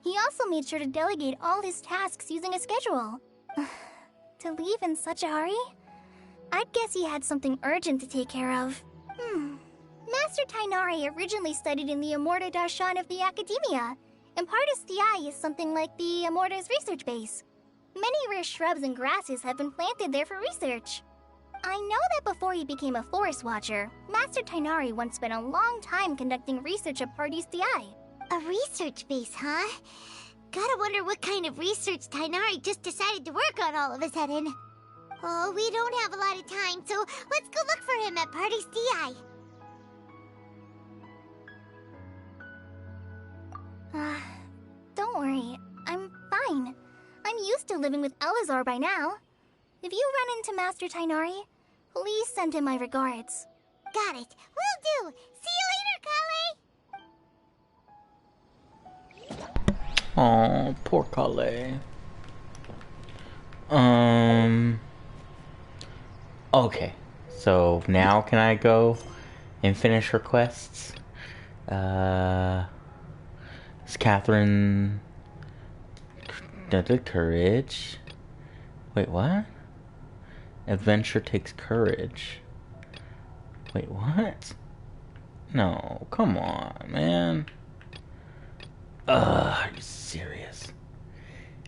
He also made sure to delegate all his tasks using a schedule. To leave in such a hurry? I'd guess he had something urgent to take care of. Master Tainari originally studied in the Amorta Darshan of the Academia, and Partis DI is something like the Amorta's research base. Many rare shrubs and grasses have been planted there for research. I know that before he became a forest watcher, Master Tainari once spent a long time conducting research at Party's DI. A research base, huh? Gotta wonder what kind of research Tainari just decided to work on all of a sudden. Oh, we don't have a lot of time, so let's go look for him at Party's DI. Don't worry, I'm fine. I'm used to living with Elazar by now. If you run into Master Tainari, please send him my regards. Got it. Will do. See you later, Kale. Oh, poor Kale. Okay. So now can I go and finish her quests? Is Catherine the courage? Wait, what? Adventure takes courage. Wait, what? No, come on, man. Are you serious?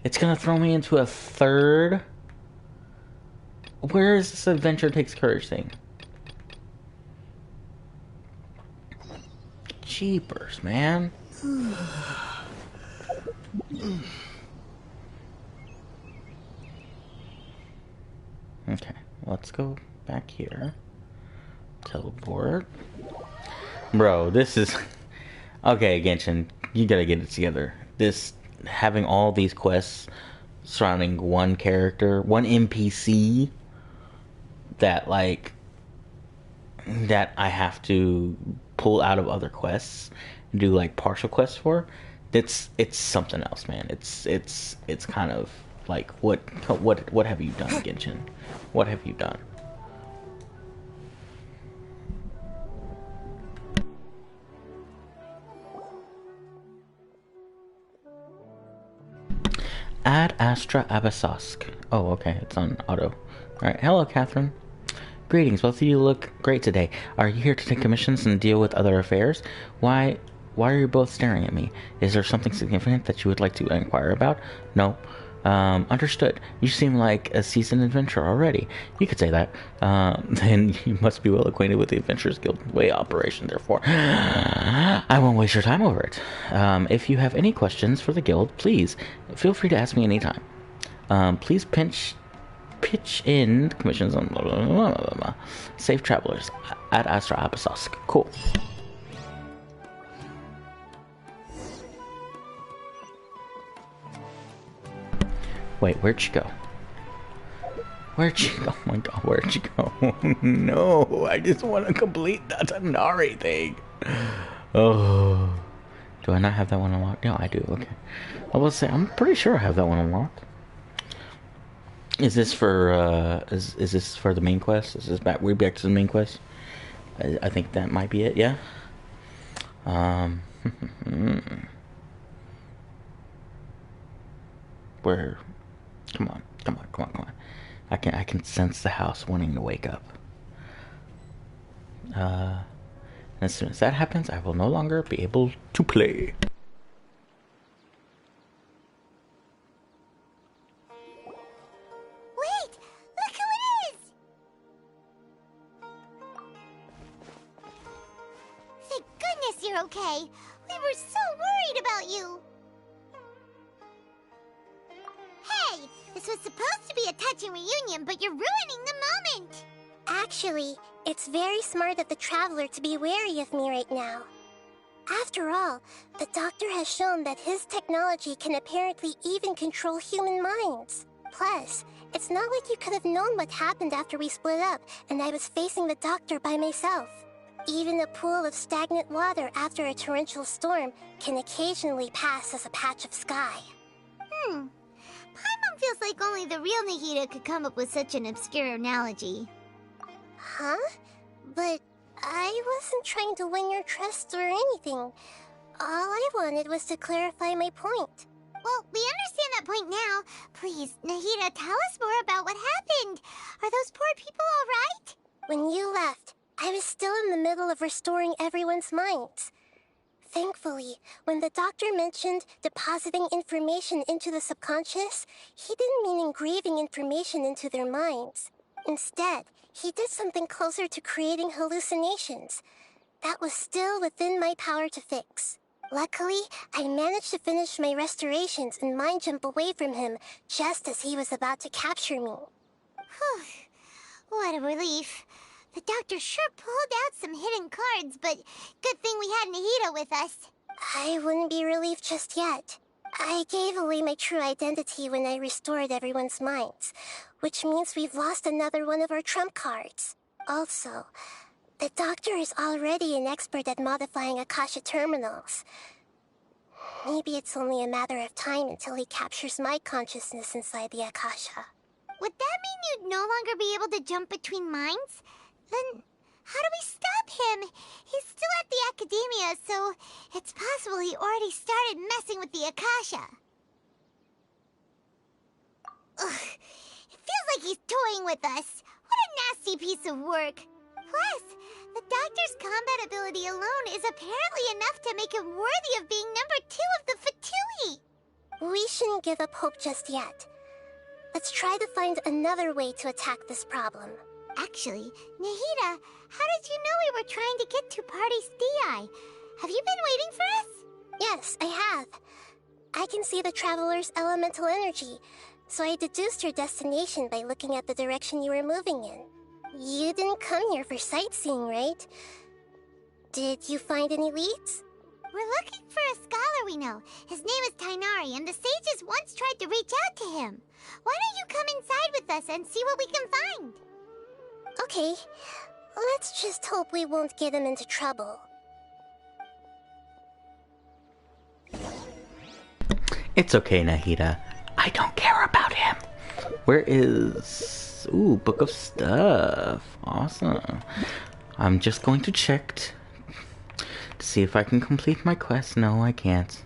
It's gonna throw me into a third? Where is this adventure takes courage thing? Jeepers, man. Okay, let's go back here. Teleport. Bro, this is... Okay, Genshin, you gotta get it together. This, having all these quests surrounding one character, one NPC, that, like, that I have to pull out of other quests and do, like, partial quests for, it's something else, man. It's kind of, like, what have you done, Genshin? What have you done? Ad Astra Abyssosque. Oh, okay, it's on auto. Alright, hello, Catherine. Greetings, both of you look great today. Are you here to take commissions and deal with other affairs? Why are you both staring at me? Is there something significant that you would like to inquire about? No. Understood. You seem like a seasoned adventurer already. You could say that. Then you must be well acquainted with the Adventurers Guild way operation, therefore. I won't waste your time over it. If you have any questions for the guild, please feel free to ask me anytime. Please pitch in commissions on blah, blah, blah, blah, blah. Safe travelers at Astra Abyssosque. Cool. Wait, where'd she go? Where'd she go? Oh my god, where'd she go? No, I just want to complete that Tanari thing. Oh. Do I not have that one unlocked? No, I do. Okay. I will say I'm pretty sure I have that one unlocked. Is this for is this for the main quest? Is this back? We're back to the main quest. I think that might be it. Yeah. Where? Come on. I can sense the house wanting to wake up. As soon as that happens, I will no longer be able to play. Wait! Look who it is! Thank goodness you're okay. We were so worried about you. Hey! This was supposed to be a touching reunion, but you're ruining the moment! Actually, it's very smart of the Traveler to be wary of me right now. After all, the Doctor has shown that his technology can apparently even control human minds. Plus, it's not like you could have known what happened after we split up and I was facing the Doctor by myself. Even a pool of stagnant water after a torrential storm can occasionally pass as a patch of sky. Paimon feels like only the real Nahida could come up with such an obscure analogy. Huh? But I wasn't trying to win your trust or anything. All I wanted was to clarify my point. Well, we understand that point now. Please, Nahida, tell us more about what happened. Are those poor people all right? When you left, I was still in the middle of restoring everyone's minds. Thankfully, when the Doctor mentioned depositing information into the subconscious, he didn't mean engraving information into their minds. Instead, he did something closer to creating hallucinations. That was still within my power to fix. Luckily, I managed to finish my restorations and mind jump away from him just as he was about to capture me. Whew. What a relief. The Doctor sure pulled out some hidden cards, but good thing we had Nahida with us. I wouldn't be relieved just yet. I gave away my true identity when I restored everyone's minds, which means we've lost another one of our trump cards. Also, the Doctor is already an expert at modifying Akasha terminals. Maybe it's only a matter of time until he captures my consciousness inside the Akasha. Would that mean you'd no longer be able to jump between minds? Then how do we stop him? He's still at the Academia, so it's possible he already started messing with the Akasha. Ugh, it feels like he's toying with us. What a nasty piece of work. Plus, the Doctor's combat ability alone is apparently enough to make him worthy of being number 2 of the Fatui. We shouldn't give up hope just yet. Let's try to find another way to attack this problem. Actually, Nahida, how did you know we were trying to get to Party's DI? Have you been waiting for us? Yes, I have. I can see the Traveler's elemental energy, so I deduced your destination by looking at the direction you were moving in. You didn't come here for sightseeing, right? Did you find any leads? We're looking for a scholar we know. His name is Tainari, and the sages once tried to reach out to him. Why don't you come inside with us and see what we can find? Okay, let's just hope we won't get him into trouble. It's okay, Nahida. I don't care about him. Where is... Ooh, Book of Stuff. Awesome. I'm just going to check to see if I can complete my quest. No, I can't.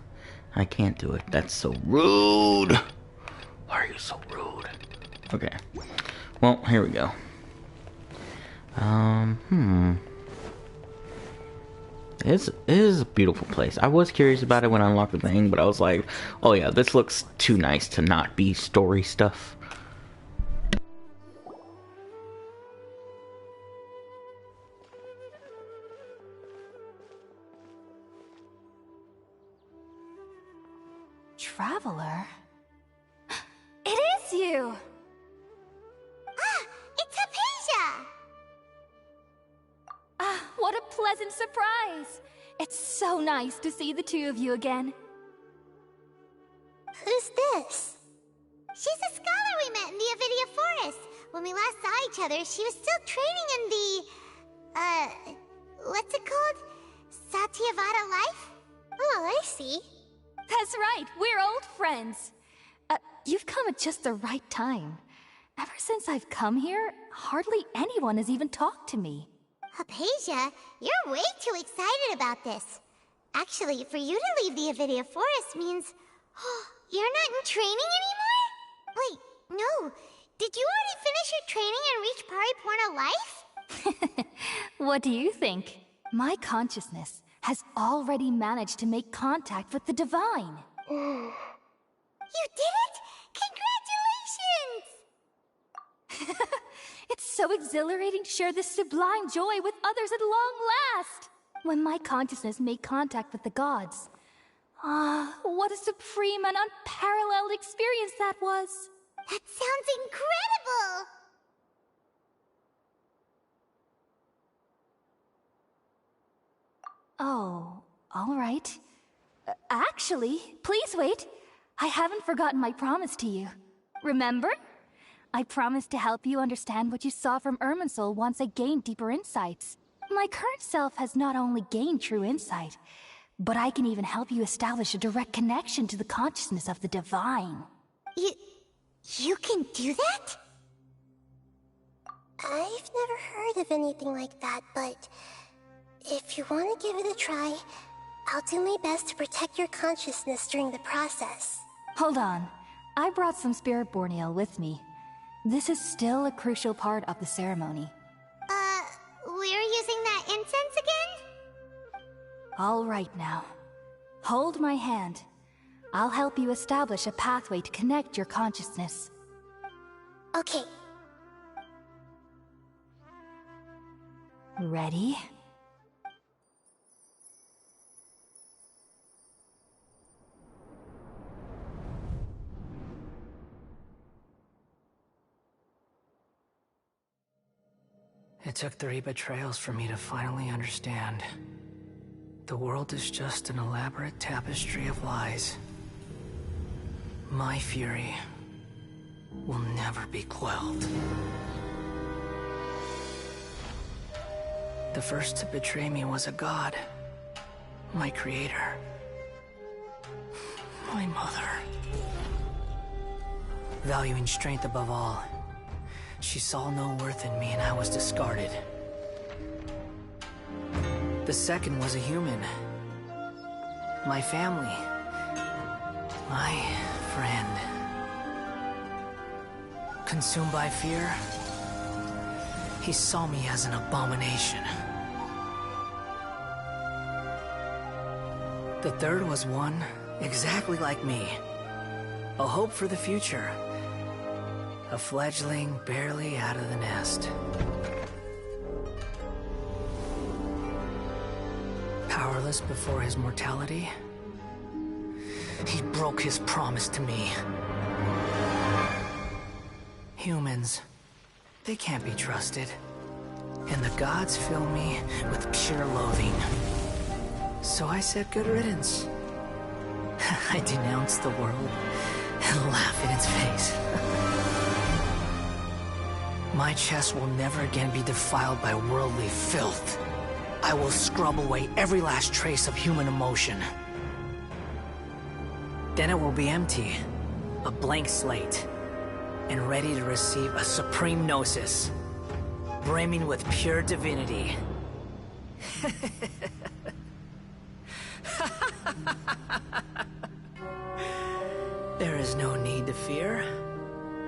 I can't do it. That's so rude. Why are you so rude? Okay. Well, here we go. It is a beautiful place. I was curious about it when I unlocked the thing, but I was like, oh yeah, this looks too nice to not be story stuff. Traveler? It is you! Ah, it's Hypatia! Ah, what a pleasant surprise! It's so nice to see the two of you again. Who's this? She's a scholar we met in the Avidia Forest. When we last saw each other, she was still training in the... what's it called? Satyavada life? Oh, I see. That's right, we're old friends. You've come at just the right time. Ever since I've come here, hardly anyone has even talked to me. Hypatia, you're way too excited about this. Actually, for you to leave the Avidia Forest means... you're not in training anymore? Wait, no. Did you already finish your training and reach Pariporno life? What do you think? My consciousness has already managed to make contact with the divine. You did it? Congratulations! It's so exhilarating to share this sublime joy with others at long last! When my consciousness made contact with the gods. What a supreme and unparalleled experience that was! That sounds incredible! Oh, all right. Actually, please wait. I haven't forgotten my promise to you. Remember? I promised to help you understand what you saw from Irminsul once I gained deeper insights. My current self has not only gained true insight, but I can even help you establish a direct connection to the consciousness of the divine. You can do that? I've never heard of anything like that, but if you want to give it a try, I'll do my best to protect your consciousness during the process. Hold on. I brought some spirit borneal with me. This is still a crucial part of the ceremony. We're using that incense again? All right now. Hold my hand. I'll help you establish a pathway to connect your consciousness. Okay. Ready? It took 3 betrayals for me to finally understand. The world is just an elaborate tapestry of lies. My fury will never be quelled. The first to betray me was a god. My creator. My mother. Valuing strength above all, she saw no worth in me and I was discarded. The second was a human. My family. My friend. Consumed by fear, he saw me as an abomination. The third was one exactly like me. A hope for the future. A fledgling barely out of the nest. Powerless before his mortality, he broke his promise to me. Humans, they can't be trusted. And the gods fill me with pure loathing. So I said good riddance. I denounce the world and laugh in its face. My chest will never again be defiled by worldly filth. I will scrub away every last trace of human emotion. Then it will be empty, a blank slate, and ready to receive a supreme gnosis, brimming with pure divinity. There is no need to fear.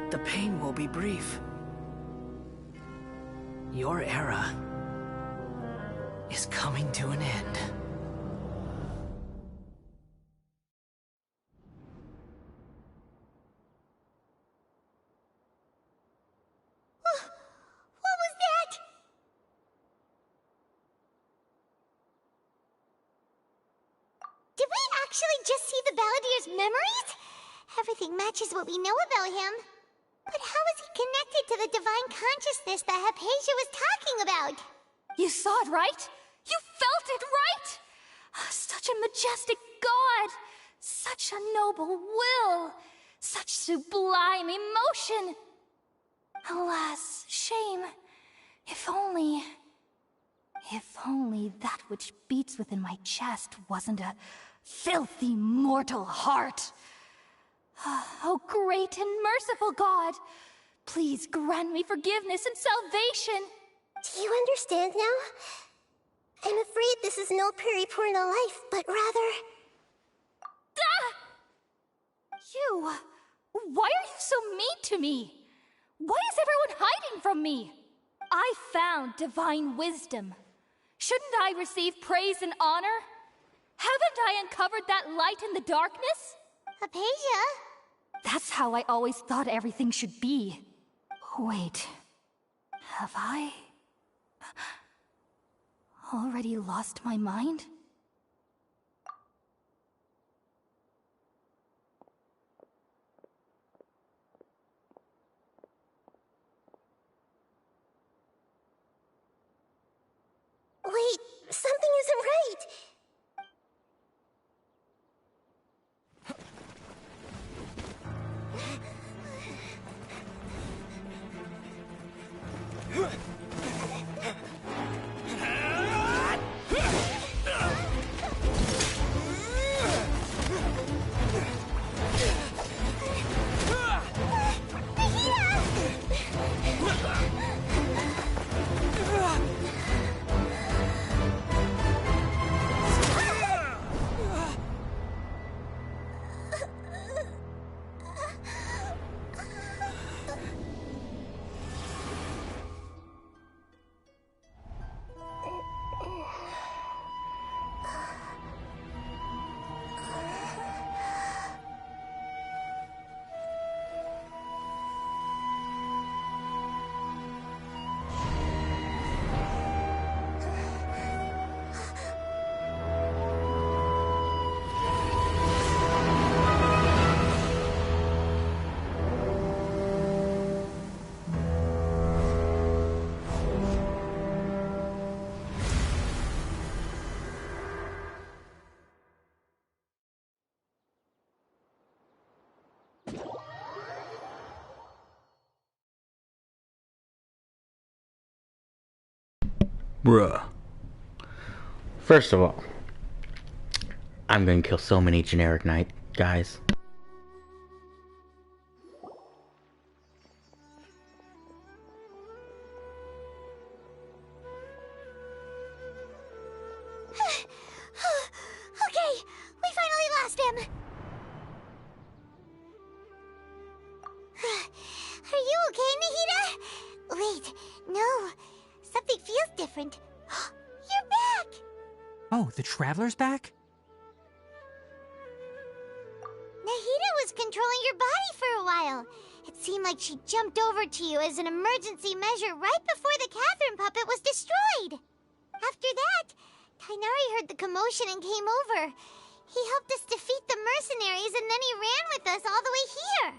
The pain will be brief. Your era is coming to an end. What was that? Did we actually just see the Balladier's memories? Everything matches what we know about him. But how is he connected to the divine consciousness that Hypatia was talking about? You saw it, right? You felt it, right? Such a majestic god! Such a noble will! Such sublime emotion! Alas, shame. If only that which beats within my chest wasn't a Filthy mortal heart. Oh, great and merciful God, please grant me forgiveness and salvation. Do you understand now? I'm afraid this is no Peripurna life, but rather... You! Why are you so mean to me? Why is everyone hiding from me? I found divine wisdom. Shouldn't I receive praise and honor? Haven't I uncovered that light in the darkness? Hypatia? That's how I always thought everything should be. Wait, have I already lost my mind? Wait, something isn't right! Bruh. First of all, I'm gonna kill so many generic knight guys. Okay, we finally lost him. Are you okay, Nahida? Wait, no. Something feels different. You're back! Oh, the Traveler's back? Nahida was controlling your body for a while. It seemed like she jumped over to you as an emergency measure right before the Catherine puppet was destroyed. After that, Tainari heard the commotion and came over. He helped us defeat the mercenaries and then he ran with us all the way here.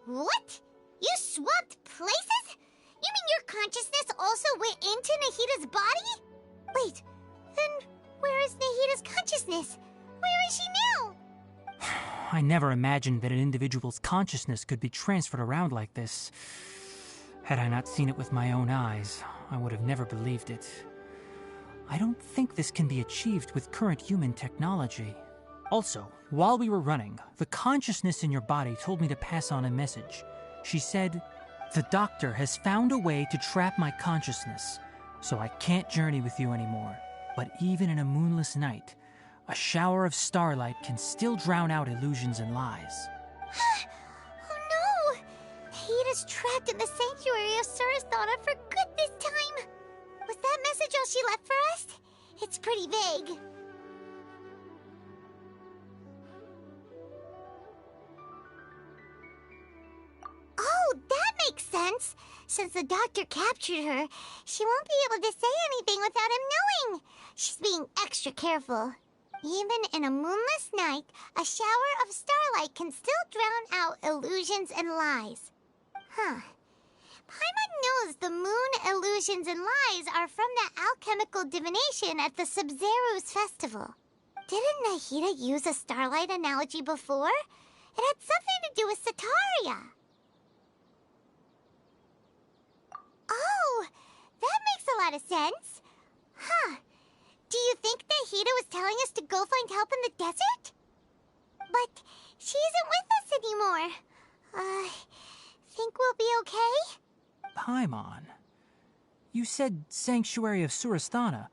What? You swapped places? You mean your consciousness also went into Nahida's body? Wait, then where is Nahida's consciousness? Where is she now? I never imagined that an individual's consciousness could be transferred around like this. Had I not seen it with my own eyes, I would have never believed it. I don't think this can be achieved with current human technology. Also, while we were running, the consciousness in your body told me to pass on a message. She said, "The doctor has found a way to trap my consciousness, so I can't journey with you anymore. But even in a moonless night, a shower of starlight can still drown out illusions and lies." Oh no! Nahida's trapped in the sanctuary of Surasthana for good this time. Was that message all she left for us? It's pretty vague. Oh, that makes sense. Since the doctor captured her, she won't be able to say anything without him knowing. She's being extra careful. Even in a moonless night, a shower of starlight can still drown out illusions and lies. Huh. Paimon knows the moon illusions and lies are from that alchemical divination at the Sub-Zero's festival. Didn't Nahida use a starlight analogy before? It had something to do with Sataria. Oh, that makes a lot of sense. Huh. Do you think was telling us to go find help in the desert? But she isn't with us anymore. Think we'll be okay? Paimon, you said Sanctuary of Surasthana.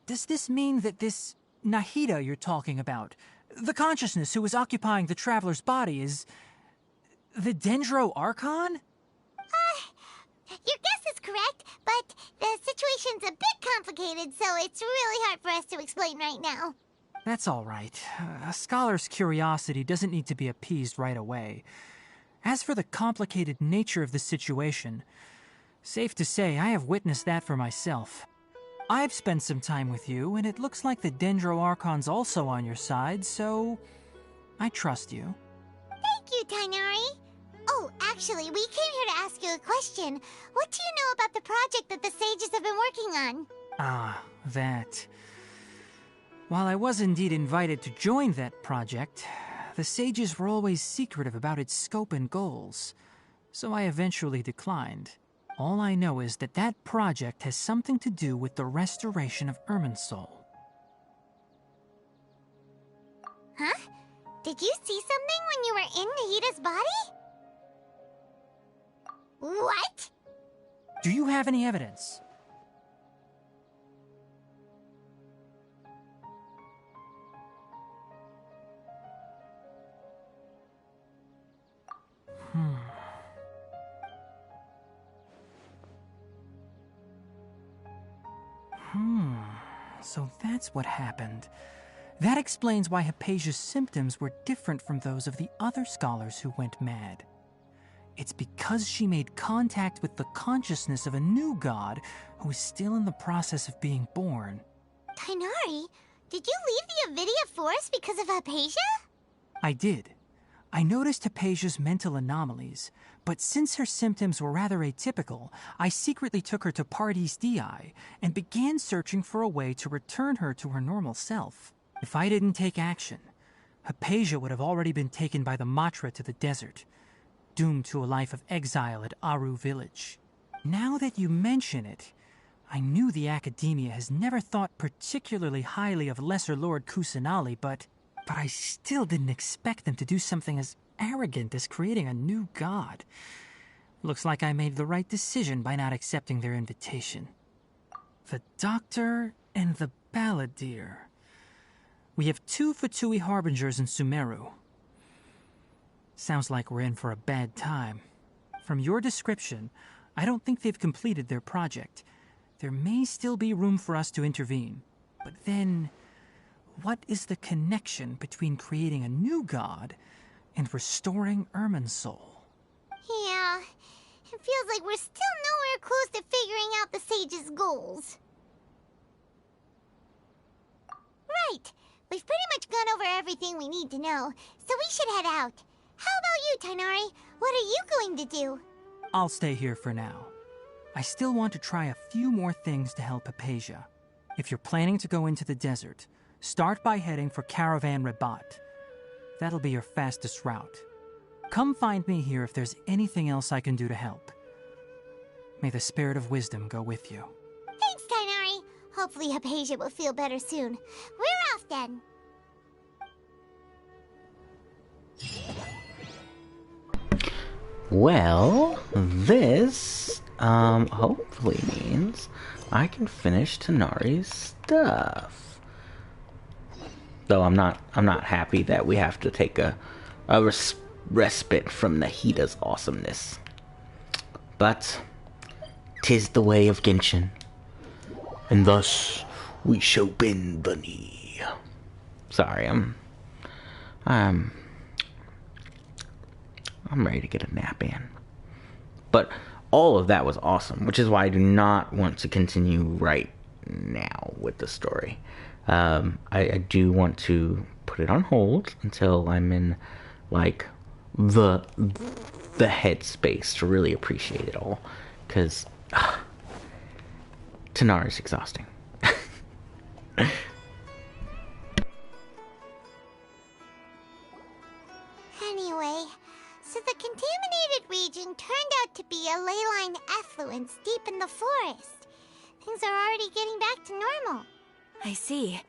Does this mean that this Nahida you're talking about, the consciousness who is occupying the traveler's body, is the Dendro Archon? Your guess is correct, but the situation's a bit complicated, so it's really hard for us to explain right now. That's all right. A scholar's curiosity doesn't need to be appeased right away. As for the complicated nature of the situation, safe to say I have witnessed that for myself. I've spent some time with you, and it looks like the Dendro Archon's also on your side, so I trust you. Thank you, Tighnari. Oh, actually, we came here to ask you a question. What do you know about the project that the sages have been working on? Ah, that. While I was indeed invited to join that project, the sages were always secretive about its scope and goals, so I eventually declined. All I know is that that project has something to do with the restoration of Irminsul. Huh? Did you see something when you were in Nahida's body? What? Do you have any evidence? So that's what happened. That explains why Hypatia's symptoms were different from those of the other scholars who went mad. It's because she made contact with the consciousness of a new god who is still in the process of being born. Tighnari, did you leave the Avidia Forest because of Hypatia? I did. I noticed Hypatia's mental anomalies, but since her symptoms were rather atypical, I secretly took her to Pardis Dii and began searching for a way to return her to her normal self. If I didn't take action, Hypatia would have already been taken by the Matra to the desert, doomed to a life of exile at Aru village. Now that you mention it, I knew the Academia has never thought particularly highly of Lesser Lord Kusanali, but I still didn't expect them to do something as arrogant as creating a new god. Looks like I made the right decision by not accepting their invitation. The Doctor and the Balladeer. We have 2 Fatui Harbingers in Sumeru. Sounds like we're in for a bad time. From your description, I don't think they've completed their project. There may still be room for us to intervene. But then, what is the connection between creating a new god and restoring Irminsul? Yeah, it feels like we're still nowhere close to figuring out the sage's goals. Right, we've pretty much gone over everything we need to know, so we should head out. How about you, Tighnari? What are you going to do? I'll stay here for now. I still want to try a few more things to help Hypatia. If you're planning to go into the desert, start by heading for Caravan Rabat. That'll be your fastest route. Come find me here if there's anything else I can do to help. May the spirit of wisdom go with you. Thanks, Tighnari. Hopefully Hypatia will feel better soon. We're off then. Well, this, hopefully means I can finish Tighnari's stuff. Though I'm not happy that we have to take a respite from Nahida's awesomeness. But 'tis the way of Genshin, and thus we shall bend the knee. Sorry, I'm ready to get a nap in. But all of that was awesome, which is why I do not want to continue right now with the story. I do want to put it on hold until I'm in, like, the headspace to really appreciate it all. Because Tighnari's exhausting. Anyway, so the contaminated region turned out to be a ley-line effluence deep in the forest. Things are already getting back to normal. I see.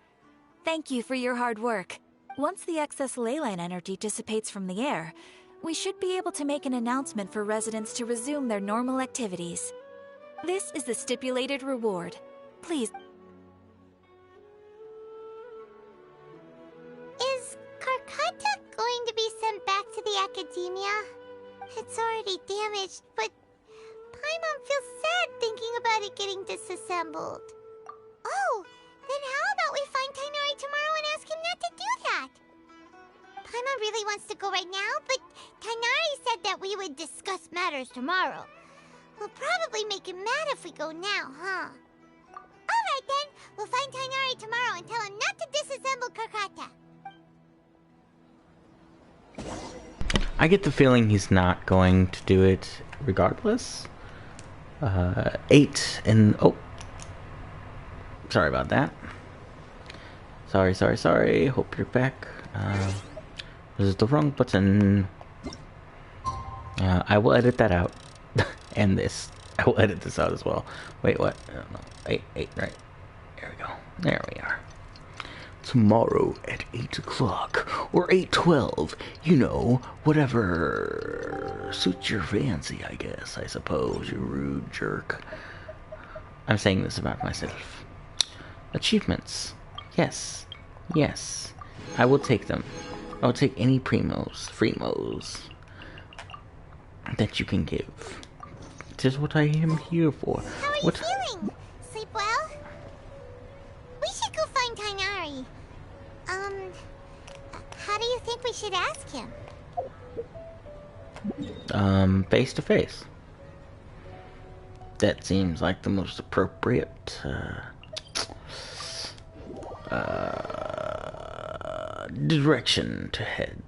Thank you for your hard work. Once the excess ley line energy dissipates from the air, we should be able to make an announcement for residents to resume their normal activities. This is the stipulated reward. Please. Is Karkata going to be sent back to the Academia? It's already damaged, but Paimon feels sad thinking about it getting disassembled. Oh, then how about we find Tainari tomorrow and ask him not to do that? Paimon really wants to go right now, but Tainari said that we would discuss matters tomorrow. We'll probably make him mad if we go now, huh? Alright then, we'll find Tainari tomorrow and tell him not to disassemble Karkata. I get the feeling he's not going to do it regardless. 8 and... oh. Sorry about that. Sorry. Hope you're back. This is the wrong button. I will edit that out. And this. I will edit this out as well. Wait, what? I don't know. 8, right. There we go. There we are. Tomorrow at 8 o'clock. Or 8:12. You know, whatever suits your fancy, I guess. I suppose, you rude jerk. I'm saying this about myself. Achievements. Yes. I will take them. I will take any freemos that you can give. It is what I am here for. How are you feeling? Sleep well? We should go find Tainari. How do you think we should ask him? Face to face. That seems like the most appropriate, direction to head.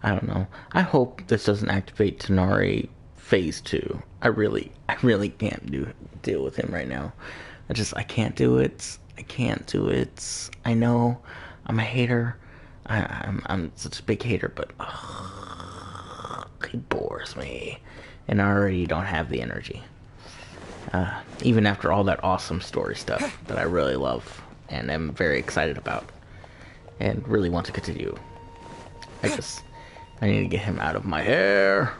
I don't know. I hope this doesn't activate Tainari Phase 2. I really can't deal with him right now. I can't do it. I know I'm a hater. I'm such a big hater, but he bores me. And I already don't have the energy. Even after all that awesome story stuff that I really love and am very excited about and really want to continue. I need to get him out of my hair.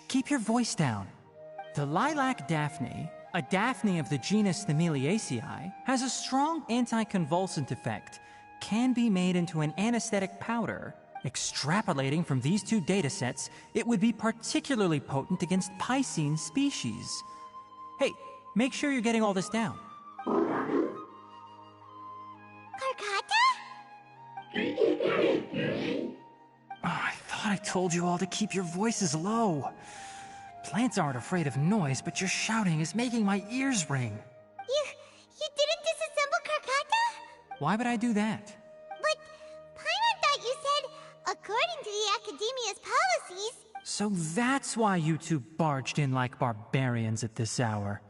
Keep your voice down. The lilac daphne, a daphne of the genus Thameliaceae, has a strong anticonvulsant effect, can be made into an anesthetic powder. Extrapolating from these two datasets, it would be particularly potent against Piscine species. Hey, make sure you're getting all this down. I thought I told you all to keep your voices low. Plants aren't afraid of noise, but your shouting is making my ears ring. You didn't disassemble Karkata? Why would I do that? But Paimon thought you said, according to the Academia's policies... So that's why you two barged in like barbarians at this hour.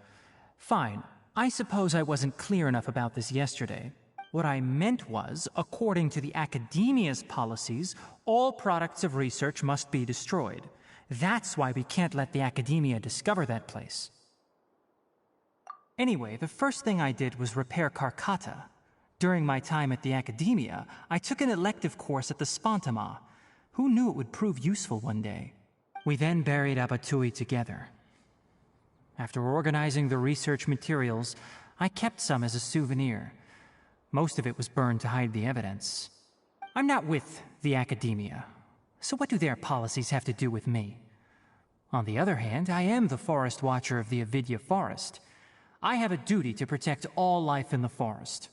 Fine, I suppose I wasn't clear enough about this yesterday. What I meant was, according to the Academia's policies, all products of research must be destroyed. That's why we can't let the Academia discover that place. Anyway, the first thing I did was repair Karkata. During my time at the Academia, I took an elective course at the Spontama. Who knew it would prove useful one day? We then buried Abatui together. After organizing the research materials, I kept some as a souvenir. Most of it was burned to hide the evidence. I'm not with the Academia, so what do their policies have to do with me? On the other hand, I am the Forest Watcher of the Avidya Forest. I have a duty to protect all life in the forest.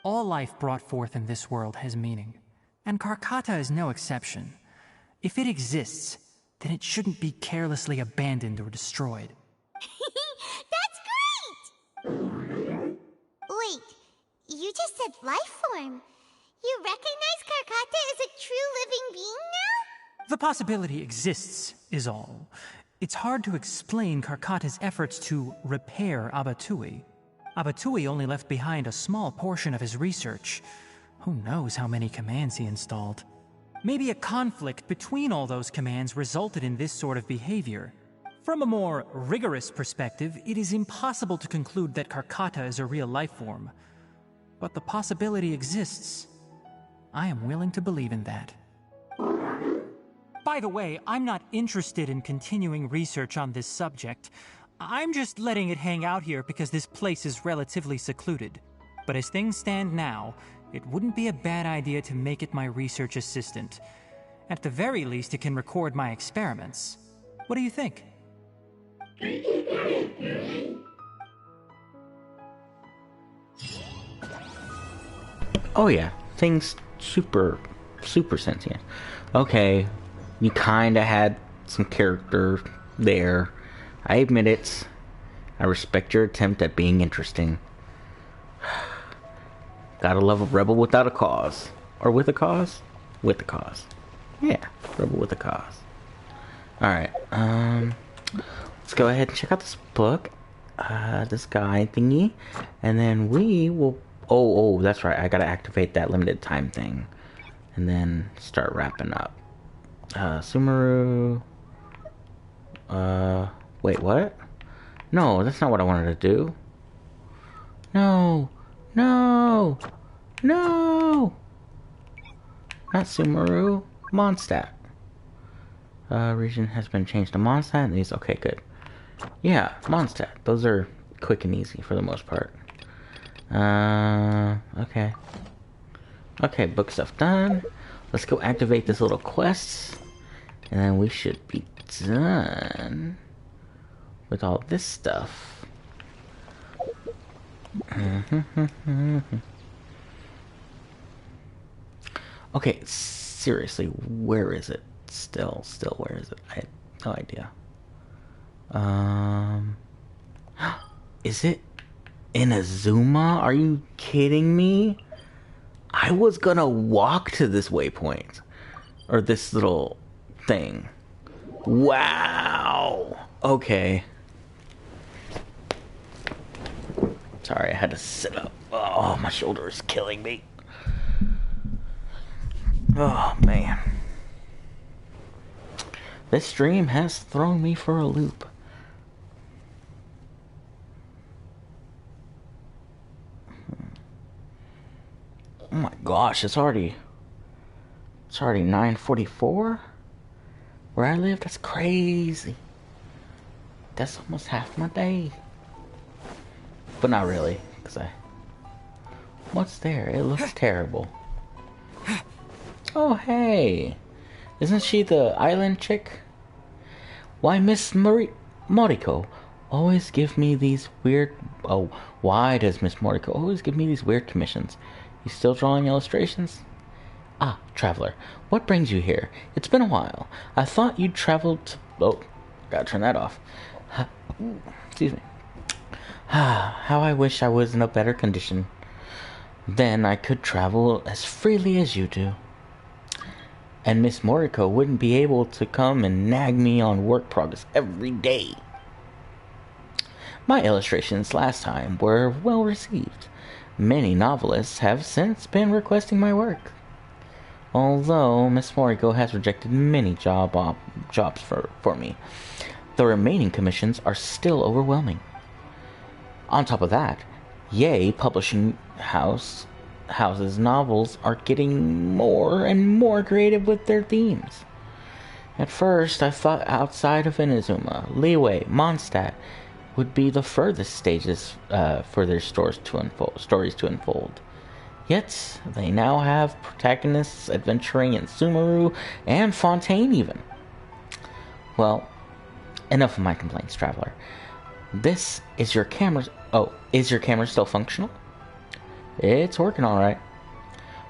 All life brought forth in this world has meaning, and Karkata is no exception. If it exists, then it shouldn't be carelessly abandoned or destroyed. That's great! Wait, you just said life form. You recognize Karkata as a true living being now? The possibility exists, is all. It's hard to explain Karkata's efforts to repair Abatui. Abatui only left behind a small portion of his research. Who knows how many commands he installed? Maybe a conflict between all those commands resulted in this sort of behavior. From a more rigorous perspective, it is impossible to conclude that Karkata is a real life form. But the possibility exists. I am willing to believe in that. By the way, I'm not interested in continuing research on this subject. I'm just letting it hang out here because this place is relatively secluded. But as things stand now, it wouldn't be a bad idea to make it my research assistant. At the very least, it can record my experiments. What do you think? Oh yeah, things super sentient. Okay, you kinda had some character there. I admit it. I respect your attempt at being interesting. Gotta love a rebel without a cause. Or with a cause? With a cause. Yeah, rebel with a cause. Alright, let's go ahead and check out this book. This guy thingy. And then we will... Oh, that's right. I gotta activate that limited time thing. And then start wrapping up. Sumeru... Wait, what? No, that's not what I wanted to do. No! No! No! Not Sumeru. Mondstadt. Region has been changed to Mondstadt. And these... Okay, good. Yeah, Mondstadt. Those are quick and easy for the most part. Okay. Okay, book stuff done. Let's go activate this little quest. And then we should be done with all this stuff. Okay, seriously, where is it? Still, where is it? I have no idea. Is it in Azuma? Are you kidding me? I was gonna walk to this waypoint. Or this little thing. Wow! Okay. Sorry, I had to sit up. Oh, my shoulder is killing me. Oh, man. This stream has thrown me for a loop. Oh my gosh, it's already 9:44 where I live. That's crazy. That's almost half my day. But not really, because what's there? It looks terrible. Oh, hey. Isn't she the island chick? Why, Miss Moriko always give me these weird... Oh, why does Miss Moriko always give me these weird commissions? You still drawing illustrations? Ah, traveler. What brings you here? It's been a while. I thought you'd traveled to... Oh, gotta turn that off. Excuse me. How I wish I was in a better condition. Then I could travel as freely as you do. And Miss Moriko wouldn't be able to come and nag me on work progress every day. My illustrations last time were well received. Many novelists have since been requesting my work. Although Miss Moriko has rejected many jobs for me, the remaining commissions are still overwhelming. On top of that, Yay Publishing House's novels are getting more and more creative with their themes. At first, I thought outside of Inazuma, Leeway, Mondstadt would be the furthest stages for their stories to unfold. Yet, they now have protagonists adventuring in Sumeru and Fontaine even. Well, enough of my complaints, traveler. This is your camera... Oh, is your camera still functional? It's working alright.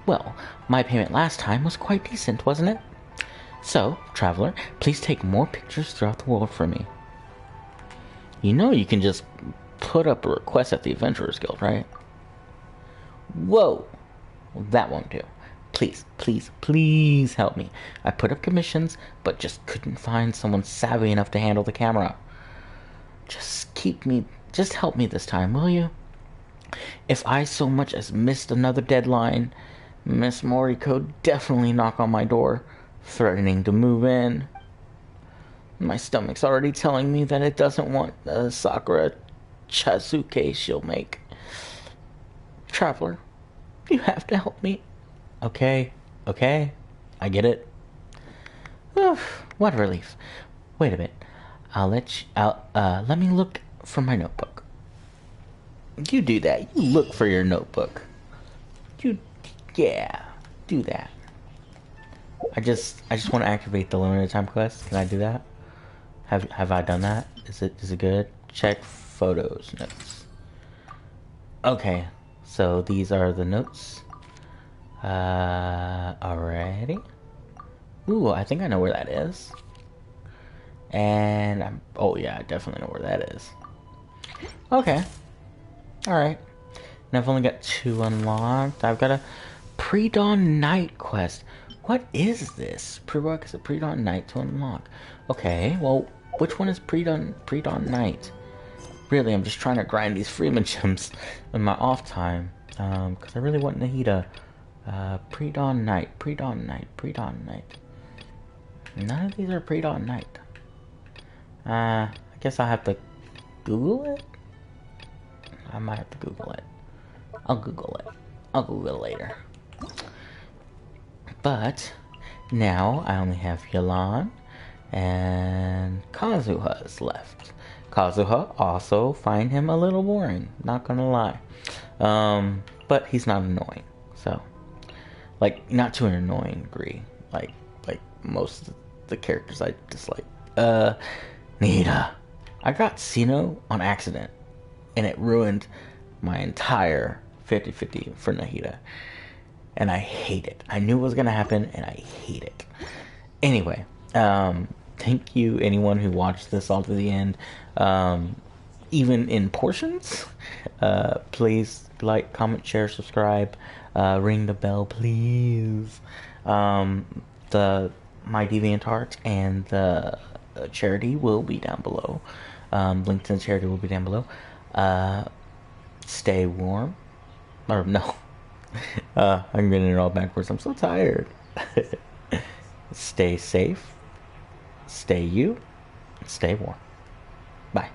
Well, my payment last time was quite decent, wasn't it? So, traveler, please take more pictures throughout the world for me. You know you can just put up a request at the Adventurers Guild, right? Whoa! That won't do. Please help me. I put up commissions, but just couldn't find someone savvy enough to handle the camera. Just help me this time, will you? If I so much as missed another deadline, Miss Moriko definitely knock on my door, threatening to move in. My stomach's already telling me that it doesn't want the Sakura Chazuke she'll make. Traveler, you have to help me. Okay, I get it. What a relief. Wait a bit. Let me look for my notebook. You do that. You look for your notebook. Do that. I just want to activate the limited time quest. Can I do that? Have I done that? Is it good? Check photos, notes. Okay, so these are the notes. Alrighty. Ooh, I think I know where that is. And oh yeah, I definitely know where that is. Okay. Alright. And I've only got 2 unlocked. I've got a pre-dawn night quest. What is this? Prerequisite a pre-dawn night to unlock. Okay, well, which one is pre-dawn night? Really, I'm just trying to grind these Freeman gems in my off time. Because I really want Nahida. Pre-dawn night. None of these are pre-dawn night. I guess I'll have to Google it? I might have to Google it. I'll Google it later. But now I only have Yalan and Kazuha's left. Kazuha, also find him a little boring, not gonna lie. But he's not annoying, so like not to an annoying degree, like most of the characters I dislike. Nita, I got Sino on accident, and it ruined my entire 50-50 for Nahida. And I hate it. I knew it was gonna happen, and I hate it. Anyway, thank you anyone who watched this all to the end. Even in portions. Please like, comment, share, subscribe, ring the bell, please. My DeviantArt and the charity will be down below. Link to the charity will be down below. Stay warm. Or no. I'm getting it all backwards. I'm so tired. Stay safe. Stay you. Stay warm. Bye.